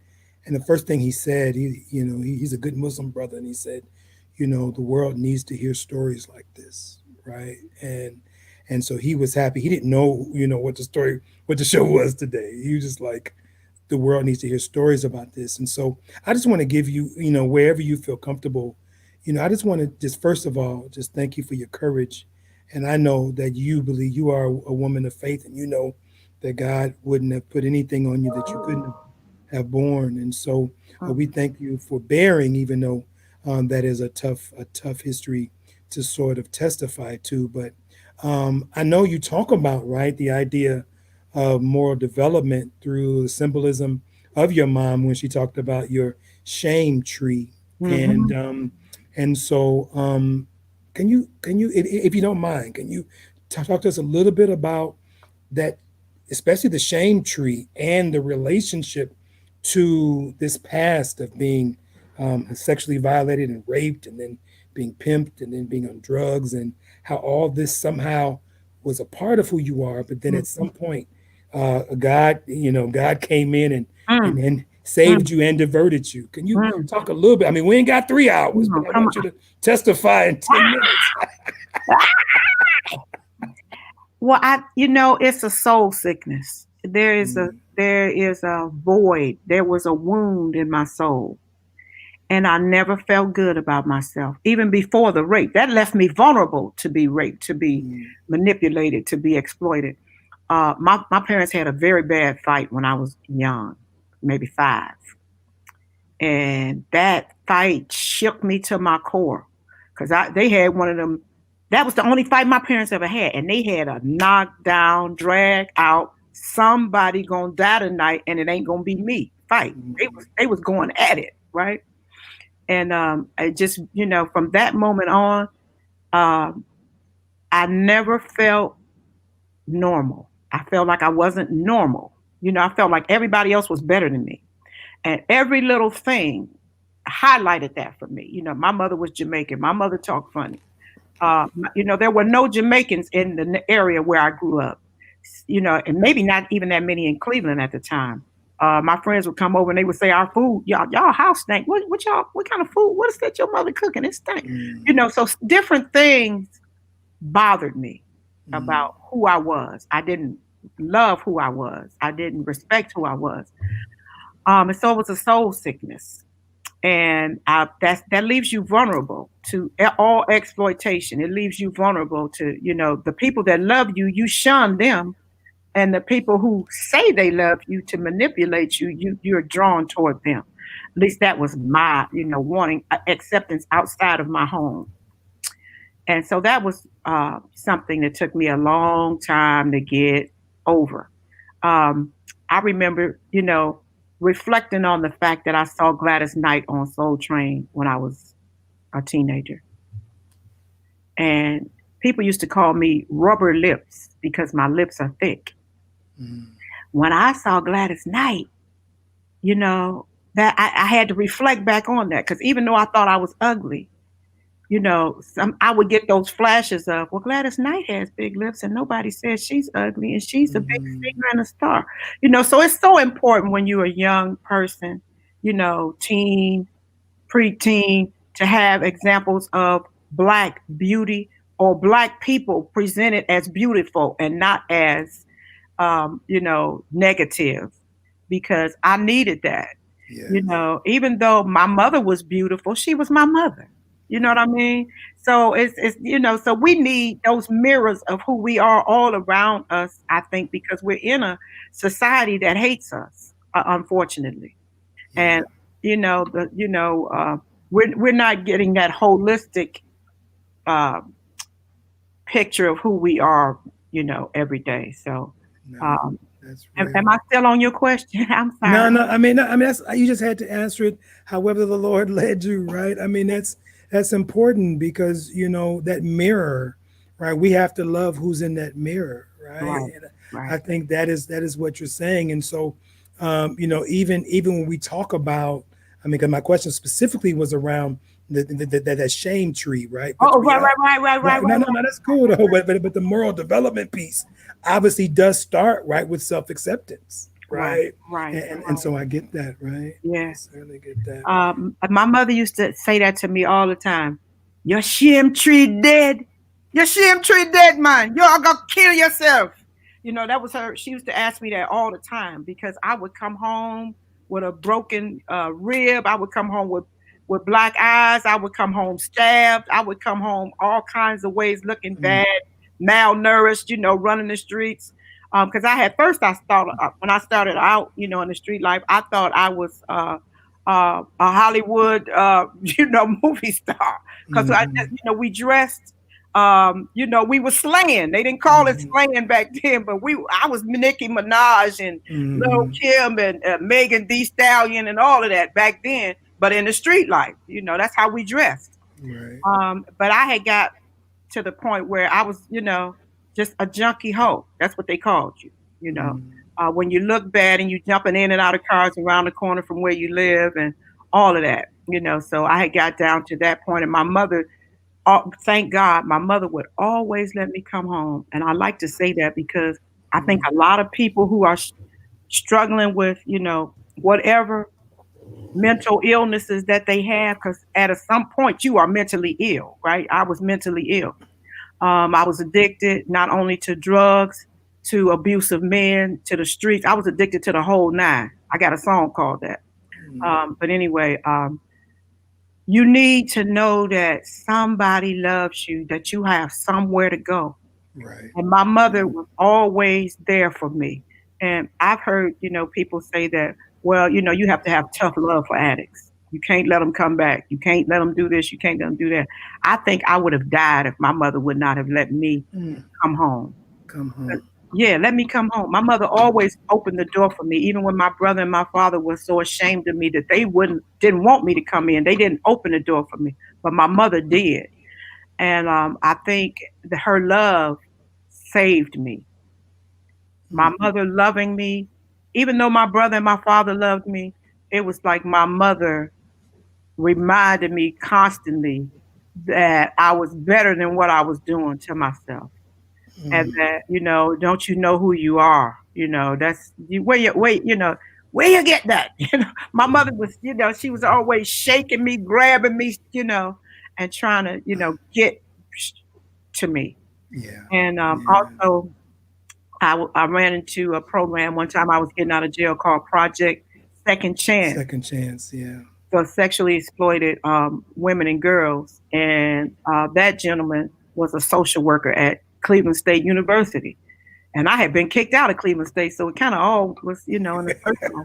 And the first thing he said, he's a good Muslim brother, and he said, the world needs to hear stories like this, right? And so he was happy. He didn't know, what the show was today. He was just like, the world needs to hear stories about this. And so I just want to give you, wherever you feel comfortable, I just want to just, first of all, just thank you for your courage. And I know that you believe you are a woman of faith, and that God wouldn't have put anything on you that you couldn't have borne. And so we thank you for bearing, even though that is a tough history to sort of testify to. But I know you talk about, right, the idea of moral development through the symbolism of your mom when she talked about your shame tree. And so can you if you don't mind, can you talk to us a little bit about that, especially the shame tree and the relationship to this past of being sexually violated and raped and then being pimped and then being on drugs, and how all this somehow was a part of who you are, but then at some point God came in and saved you and diverted you. Can you talk a little bit? I mean, we ain't got 3 hours, but I want you to testify in 10 minutes. Well, it's a soul sickness. There is a void. There was a wound in my soul. And I never felt good about myself, even before the rape. That left me vulnerable to be raped, to be manipulated, to be exploited. My parents had a very bad fight when I was young, maybe 5. And that fight shook me to my core, because they had one of them. That was the only fight my parents ever had. And they had a knockdown, drag out, somebody gonna die tonight and it ain't gonna be me fight. They was going at it, right? And I just, from that moment on, I never felt normal. I felt like I wasn't normal. I felt like everybody else was better than me. And every little thing highlighted that for me. My mother was Jamaican. My mother talked funny. There were no Jamaicans in the area where I grew up, and maybe not even that many in Cleveland at the time. My friends would come over and they would say, "Our food, y'all house stank. What kind of food? What is that your mother cooking? It stank." So different things bothered me about who I was. I didn't love who I was. I didn't respect who I was. And so it was a soul sickness. And that leaves you vulnerable to all exploitation. It leaves you vulnerable to, the people that love you, you shun them. And the people who say they love you to manipulate you, you're drawn toward them. At least that was my, wanting acceptance outside of my home. And so that was something that took me a long time to get over. I remember, reflecting on the fact that I saw Gladys Knight on Soul Train when I was a teenager. And people used to call me rubber lips because my lips are thick. When I saw Gladys Knight, that I had to reflect back on that, because even though I thought I was ugly, I would get those flashes of, well, Gladys Knight has big lips and nobody says she's ugly and she's a big singer and a star. So it's so important when you're a young person, teen, preteen, to have examples of Black beauty or Black people presented as beautiful and not as, negative, because I needed that. Yes. Even though my mother was beautiful, she was my mother. You know what I mean? So it's so we need those mirrors of who we are all around us, I think, because we're in a society that hates us, unfortunately. Yeah. And we're not getting that holistic picture of who we are, every day. So that's really... Am I still on your question? I'm sorry. No. I mean, that's, you just had to answer it however the Lord led you, right? I mean, that's important, because that mirror, right? We have to love who's in that mirror, right? Right. I think that is what you're saying. And so, even when we talk about, I mean, 'cause my question specifically was around that shame tree, right? Right. No, that's cool though. But the moral development piece obviously does start right with self-acceptance. Right. And so I get that, right? Yeah. I certainly get that. My mother used to say that to me all the time. Your shame tree dead. Your shame tree dead, man. You're gonna kill yourself. That was her. She used to ask me that all the time, because I would come home with a broken rib. I would come home with black eyes. I would come home stabbed. I would come home all kinds of ways, looking bad, malnourished, running the streets. Because I thought when I started out, in the street life, I thought I was a Hollywood, movie star. Because I just, we dressed You know, we were slaying. They didn't call it slaying back then, but I was Nicki Minaj and Lil Kim and Megan Thee Stallion and all of that back then, but in the street life, you know, that's how we dressed. Right. But I had got to the point where I was, you know, just a junkie hoe. That's what they called you, you know. When you look bad and you jumping in and out of cars around the corner from where you live and all of that, you know. So I had got down to that point, and my mother, thank God, my mother would always let me come home. And I like to say that because I think a lot of people who are struggling with, you know, whatever mental illnesses that they have, because at some point you are mentally ill, right? I was mentally ill. I was addicted not only to drugs, to abusive men, to the streets. I was addicted to the whole nine. I got a song called that. But anyway, you need to know that somebody loves you, that you have somewhere to go. Right. And my mother was always there for me. And I've heard, you know, people say that, well, you know, you have to have tough love for addicts. You can't let them come back. You can't let them do this. You can't let them do that. I think I would have died if my mother would not have let me come home. Come home. Yeah, let me come home. My mother always opened the door for me, even when my brother and my father were so ashamed of me that they didn't want me to come in. They didn't open the door for me, but my mother did. And I think that her love saved me. My mother loving me, even though my brother and my father loved me, it was like my mother reminded me constantly that I was better than what I was doing to myself. And that, you know, don't you know who you are? You know, that's where you get that? You know, my mother was, you know, she was always shaking me, grabbing me, you know, and trying to, you know, get to me. Yeah. And also, I ran into a program one time. I was getting out of jail called Project Second Chance. Second Chance, yeah. For sexually exploited women and girls. And that gentleman was a social worker at Cleveland State University. And I had been kicked out of Cleveland State, so it kind of all was, you know, in the personal.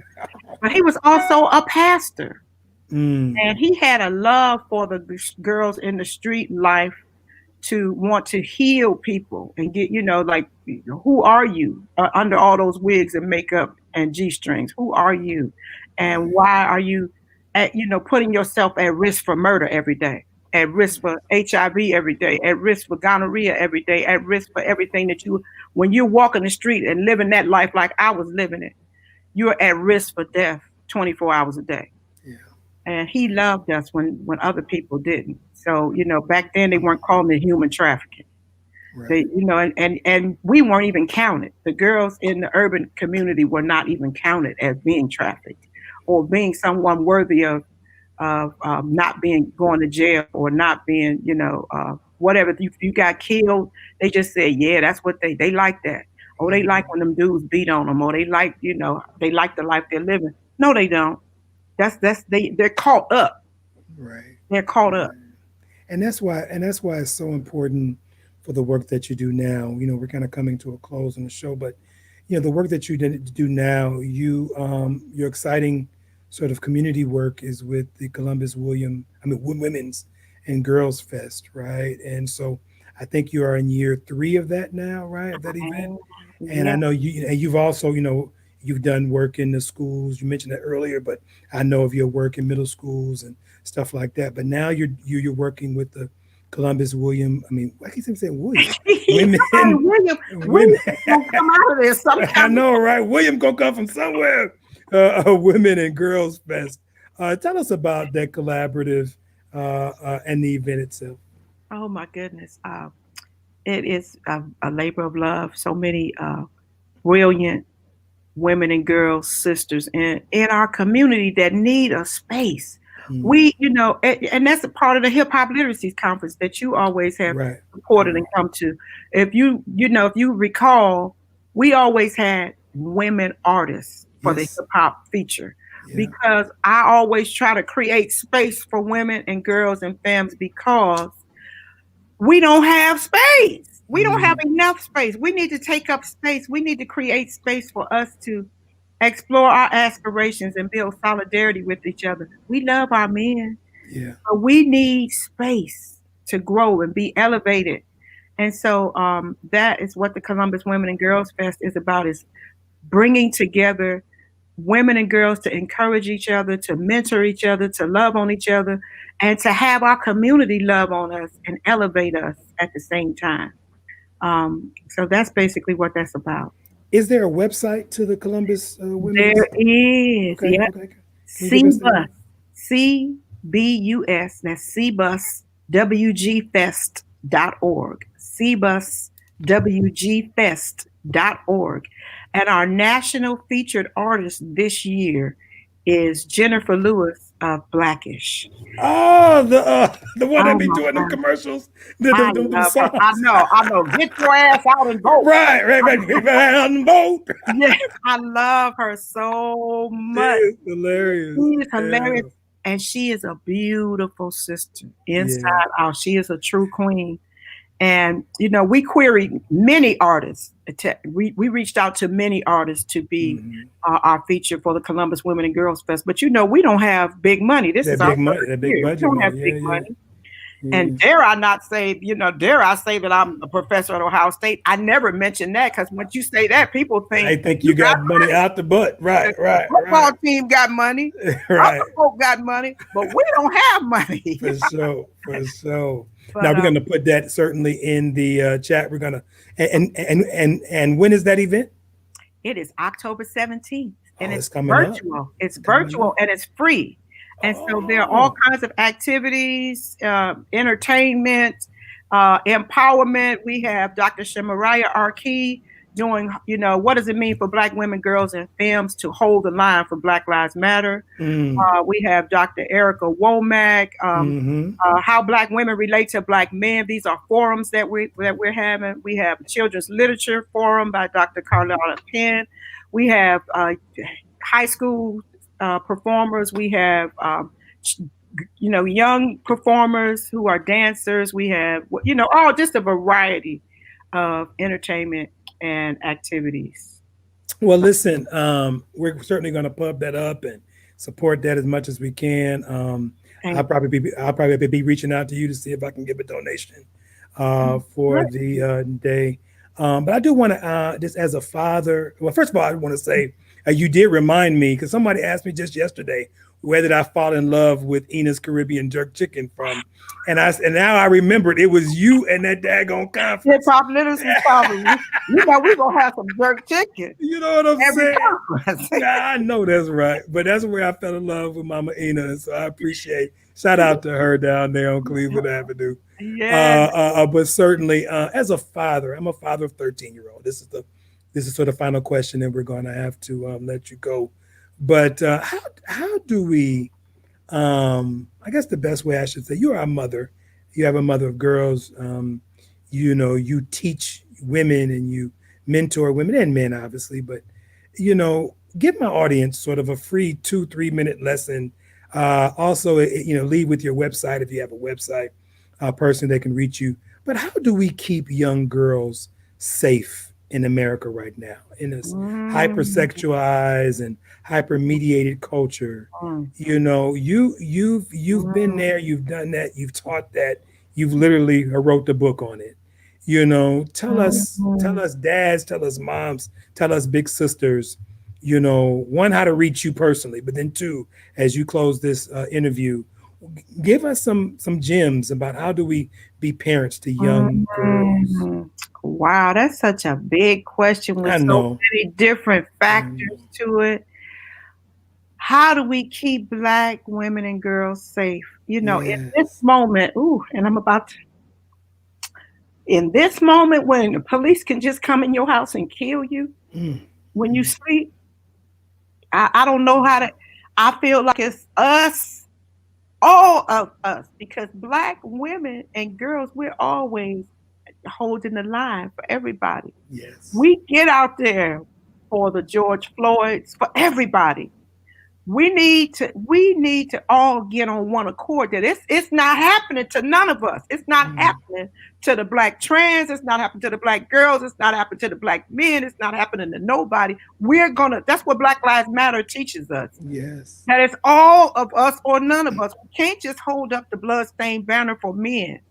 But he was also a pastor. And he had a love for the girls in the street life to want to heal people and get, you know, like, who are you under all those wigs and makeup and G-strings? Who are you? And why are you, you know, putting yourself at risk for murder every day? At risk for HIV every day, at risk for gonorrhea every day, at risk for everything that when you're walking the street and living that life like I was living it, you're at risk for death 24 hours a day. Yeah. And he loved us when other people didn't. So, you know, back then they weren't calling it human trafficking. Right. They, you know, and we weren't even counted. The girls in the urban community were not even counted as being trafficked or being someone worthy of not going to jail or not being, you know, whatever. If you got killed, they just said, yeah, that's what they like that. Or they like when them dudes beat on them, or they like, you know, they like the life they're living. No, they don't. They're caught up. Right. They're caught up. And that's why it's so important for the work that you do now. You know, we're kind of coming to a close on the show, but you know, the work that you do now, your exciting sort of community work is with the Women's and Girls Fest, right? And so I think you are in year 3 of that now, right? Of that event. And I know you've also, you know, you've done work in the schools. You mentioned that earlier, but I know of your work in middle schools and stuff like that. But now you're working with the Columbus William. I mean, why keep saying William? Women. Come out of there sometime. I know, right? William gonna come from somewhere. Women and Girls Fest. Tell us about that collaborative and the event itself. Oh my goodness. It is a labor of love. So many brilliant women and girls, sisters in our community that need a space. We, you know, and that's a part of the Hip Hop Literacy Conference that you always have supported and come to. If you recall, we always had women artists for the hip hop feature because I always try to create space for women and girls and femmes because we don't have space. We don't have enough space. We need to take up space. We need to create space for us to explore our aspirations and build solidarity with each other. We love our men, but we need space to grow and be elevated And so that is what the Columbus Women and Girls Fest is about, is bringing together women and girls to encourage each other, to mentor each other, to love on each other, and to have our community love on us and elevate us at the same time. So that's basically what that's about. Is there a website to the Columbus Women's? There is. Okay, Yeah. okay. Can you give us that? CBUS, that's cbuswgfest.org. cbuswgfest.org. And our national featured artist this year is Jennifer Lewis of Blackish. Oh, the one that be doing them commercials. I know. Get your ass out and vote. Right. Get out and vote. Yes, I love her so much. She is hilarious. She is hilarious. And she is a beautiful sister inside out. She is a true queen. And, we queried many artists. We reached out to many artists to be our feature for the Columbus Women and Girls Fest. But, we don't have big money. This is our first year. We don't have big money. And dare I say that I'm a professor at Ohio State? I never mentioned that, because once you say that, people think they think you got money out the butt. Right. Football team got money. Right. Other folk got money, but we don't have money. For sure. But, now we're going to put that certainly in the chat. We're going to and when is that event? It is October 17th, and it's virtual. Up. It's virtual and it's free. And so there are all kinds of activities, entertainment, empowerment. We have Dr. Shamariah Arkey doing, what does it mean for Black women, girls, and femmes to hold the line for Black Lives Matter. We have Dr. Erica Womack, how Black women relate to Black men. These are forums that we're having. We have a Children's Literature Forum by Dr. Carlotta Penn. We have high school performers. We have, young performers who are dancers. We have, just a variety of entertainment and activities. Well, listen, we're certainly going to pub that up and support that as much as we can. I'll probably be reaching out to you to see if I can give a donation for the day. But I do want to, just as a father, well, first of all, I want to say you did remind me, because somebody asked me just yesterday, where did I fall in love with Ena's Caribbean Jerk Chicken from? And now I remembered it was you and that daggone conference. Hip Hop Literacy Conference. We're going to have some jerk chicken. You know what I'm saying? Conference. I know that's right. But that's where I fell in love with Mama Ena. And so I appreciate, shout out to her down there on Cleveland Avenue. Yeah. But certainly as a father, I'm a father of 13-year-old. This is sort of final question, and we're going to have to let you go. But how do we, I guess the best way I should say, you're a mother. You have a mother of girls. You teach women and you mentor women and men, obviously. But, give my audience sort of a free 2-3 minute lesson. Also, lead with your website if you have a website, person that can reach you. But how do we keep young girls safe in America right now, in this hypersexualized and hyper-mediated culture? You've been there, you've done that, you've taught that, you've literally wrote the book on it. Tell us dads, tell us moms, tell us big sisters, one, how to reach you personally, but then two, as you close this interview, give us some gems about how do we be parents to young girls. Wow, that's such a big question with so many different factors to it. How do we keep Black women and girls safe? In this moment, in this moment when the police can just come in your house and kill you when you sleep, I don't know how to, I feel like it's us, all of us, because Black women and girls, we're always holding the line for everybody. Yes. We get out there for the George Floyds, for everybody. We need to all get on one accord that it's not happening to none of us. It's not happening to the Black trans, it's not happening to the Black girls, it's not happening to the Black men, it's not happening to nobody. That's what Black Lives Matter teaches us. Yes. That it's all of us or none of us. We can't just hold up the bloodstained banner for men.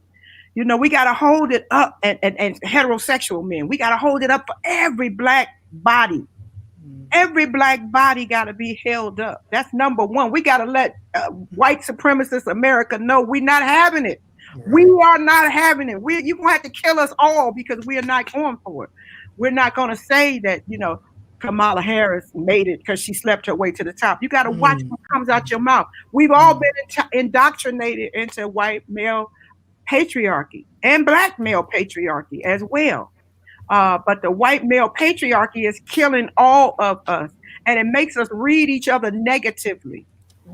You know, we got to hold it up, and heterosexual men, we got to hold it up for every black body. Every black body got to be held up. That's number one. We got to let white supremacist America know we're not having it. Right. We are not having it. You're going to have to kill us all because we are not going for it. We're not going to say that, you know, Kamala Harris made it because she slept her way to the top. You got to watch what comes out your mouth. We've all been indoctrinated into white male patriarchy and black male patriarchy as well. But the white male patriarchy is killing all of us, and it makes us read each other negatively.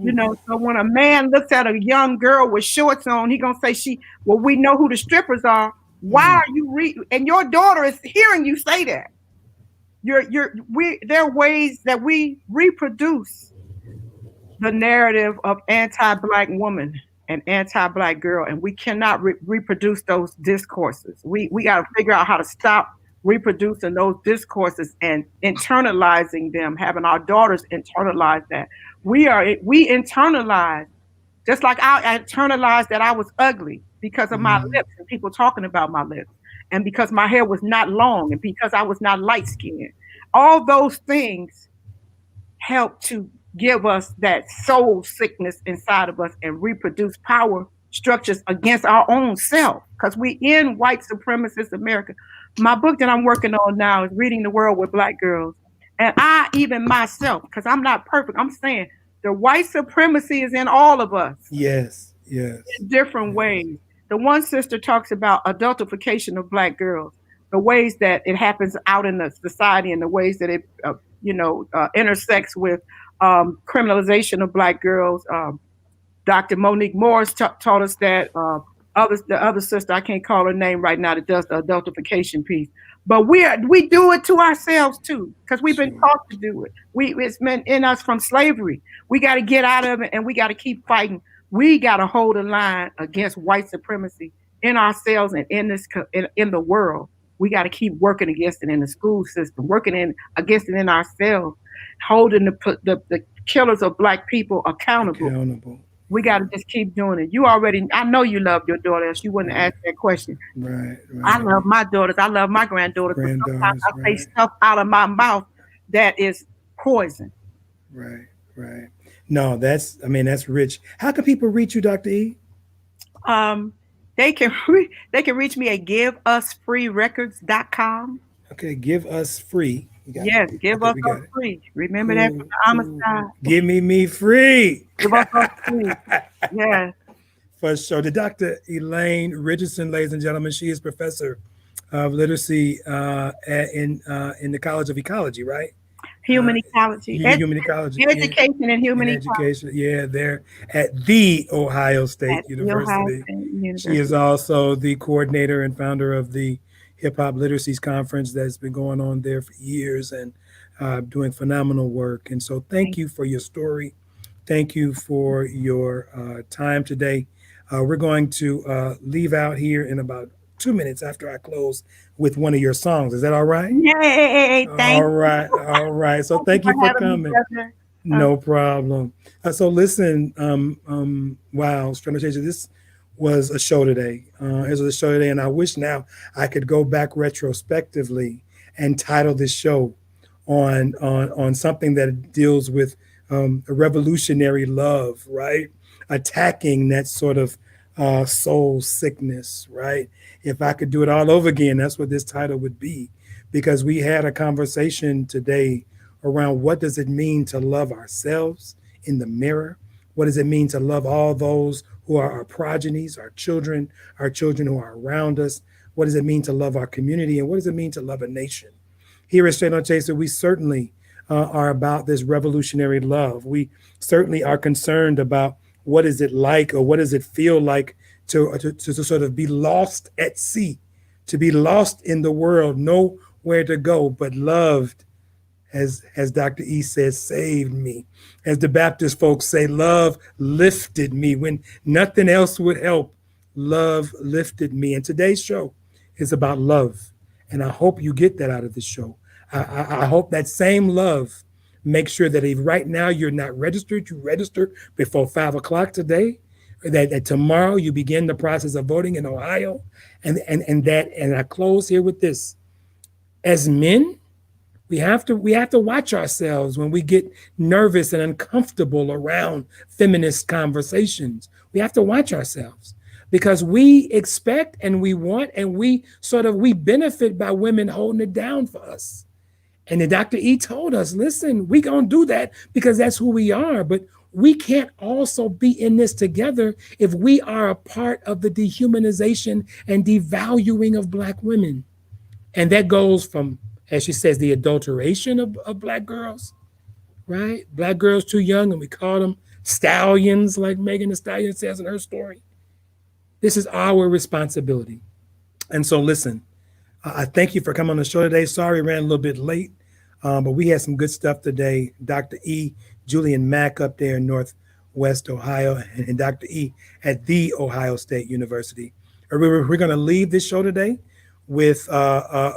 You know, so when a man looks at a young girl with shorts on, he gonna say well, we know who the strippers are. Why are you and your daughter is hearing you say that. There are ways that we reproduce the narrative of anti-black woman and anti-black girl, and we cannot reproduce those discourses. We got to figure out how to stop reproducing those discourses and internalizing them, having our daughters internalize that. We internalize, just like I internalized that I was ugly because of my lips and people talking about my lips, and because my hair was not long, and because I was not light-skinned. All those things help to give us that soul sickness inside of us and reproduce power structures against our own self, because we in white supremacist America. My book that I'm working on now is Reading the World with Black Girls. And I, even myself, because I'm not perfect, I'm saying the white supremacy is in all of us. Yes, yes. In different ways. The one sister talks about adultification of Black girls, the ways that it happens out in the society and the ways that it, intersects with criminalization of Black girls. Dr. Monique Morris taught us that. The other sister, I can't call her name right now, that does the adultification piece. But we do it to ourselves too, because we've been taught to do it. It's been in us from slavery. We got to get out of it, and we got to keep fighting. We got to hold a line against white supremacy in ourselves and in the world. We got to keep working against it in the school system, working against it in ourselves, holding the killers of Black people accountable. We got to just keep doing it. I know you love your daughter, else you wouldn't ask that question. Right. I love my daughters. I love my granddaughters. But sometimes I say stuff out of my mouth that is poison. Right. No, that's rich. How can people reach you, Dr. E? They can reach me at giveusfreerecords.com. Okay, give us free. Yes, give us free. Remember that from the homicide. Give me free. Give us free. Yeah. For sure. The Dr. Elaine Richardson, ladies and gentlemen, she is professor of literacy in the College of Ecology, right? Human ecology. Human ecology. Education and human education. Yeah, they're at the Ohio State University. She is also the coordinator and founder of the Hip Hop Literacies Conference that's been going on there for years and doing phenomenal work. And so thank you for your story. Thank you for your time today. We're going to leave out here in about 2 minutes after I close with one of your songs. Is that all right? Yay! Thank you. All right. So thank you for coming. No problem. So listen, wow, Strand Chaser, this was a show today. It was a show today, and I wish now I could go back retrospectively and title this show on something that deals with a revolutionary love, right? Attacking that sort of soul sickness, right? If I could do it all over again, that's what this title would be, because we had a conversation today around what does it mean to love ourselves in the mirror? What does it mean to love all those who are our progenies, our children who are around us? What does it mean to love our community? And what does it mean to love a nation? Here at Straight On Chaser, we certainly are about this revolutionary love. We certainly are concerned about what is it like, or what does it feel like to sort of be lost at sea, to be lost in the world, know where to go, but loved, as Dr. E says, saved me. As the Baptist folks say, love lifted me when nothing else would help. Love lifted me. And today's show is about love. And I hope you get that out of the show. I hope that same love makes sure that if right now you're not registered, you register before 5 o'clock today. that tomorrow you begin the process of voting in Ohio, and I close here with this: as men, we have to watch ourselves when we get nervous and uncomfortable around feminist conversations. We have to watch ourselves because we expect and we want and we benefit by women holding it down for us. And then Dr. E told us, listen, we gonna do that because that's who we are, but we can't also be in this together if we are a part of the dehumanization and devaluing of Black women. And that goes from, as she says, the adulteration of Black girls, right? Black girls too young, and we call them stallions, like Megan Thee Stallion says in her story. This is our responsibility. And so listen, I thank you for coming on the show today. Sorry, ran a little bit late, but we had some good stuff today. Dr. E, Julian Mack up there in Northwest Ohio, and Dr. E at The Ohio State University. We're going to leave this show today with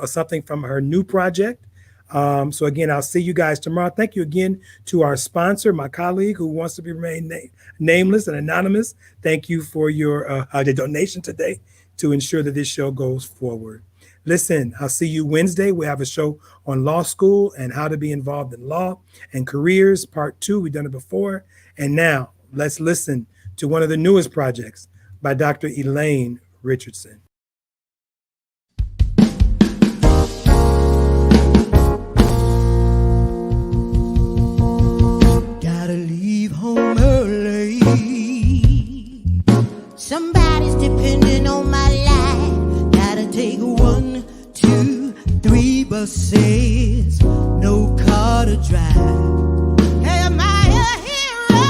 something from her new project. So again, I'll see you guys tomorrow. Thank you again to our sponsor, my colleague who wants to be remain nameless and anonymous. Thank you for your the donation today to ensure that this show goes forward. Listen, I'll see you Wednesday. We have a show on law school and how to be involved in law and careers, part 2. We've done it before. And now let's listen to one of the newest projects by Dr. Elaine Richardson. Gotta leave home early. Somebody's depending on my life. Gotta take 1, 2, 3 buses. No car to drive. Am I a hero?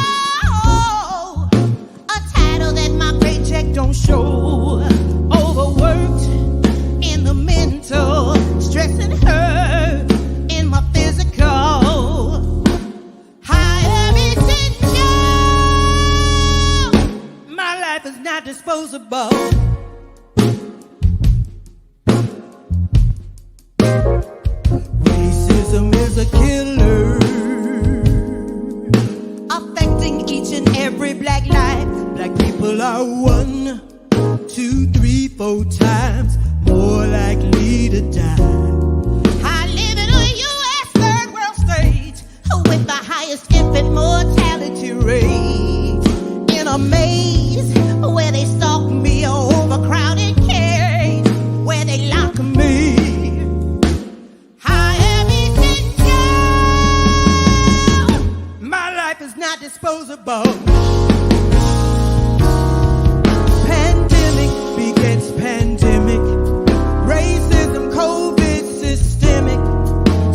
A title that my paycheck don't show. Overworked in the mental, stressing her in my physical. Higher tension. My life is not disposable. Racism is a killer, affecting each and every Black life. Black people are 1, 2, 3, 4 times more likely to die. I live in a U.S. third world state with the highest infant mortality rate. In a maze where they stalk me, overcrowded cage where they lock me. Not disposable. Pandemic begets pandemic. Racism, COVID, systemic.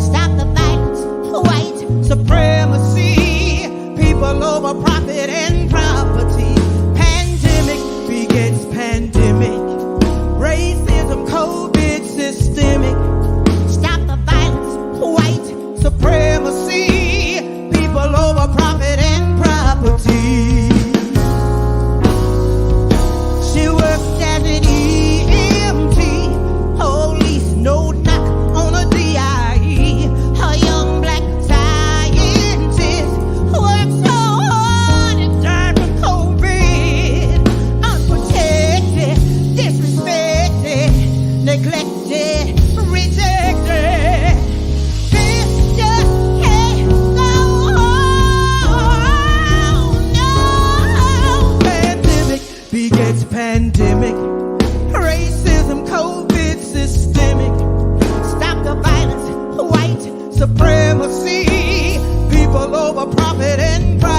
Stop the violence, white supremacy. People over profit and property. Pandemic begets pandemic. Racism, COVID, systemic. Stop the violence, white supremacy. People over profit and property. She worked as an EMT. Police no knock on a DIE. A young Black scientist worked so hard and died from COVID. Unprotected, disrespected, neglected, rejected. This just can't go on. No. Pandemic begets pandemic. Racism, COVID, systemic. Stop the violence, white supremacy. People over profit and pride.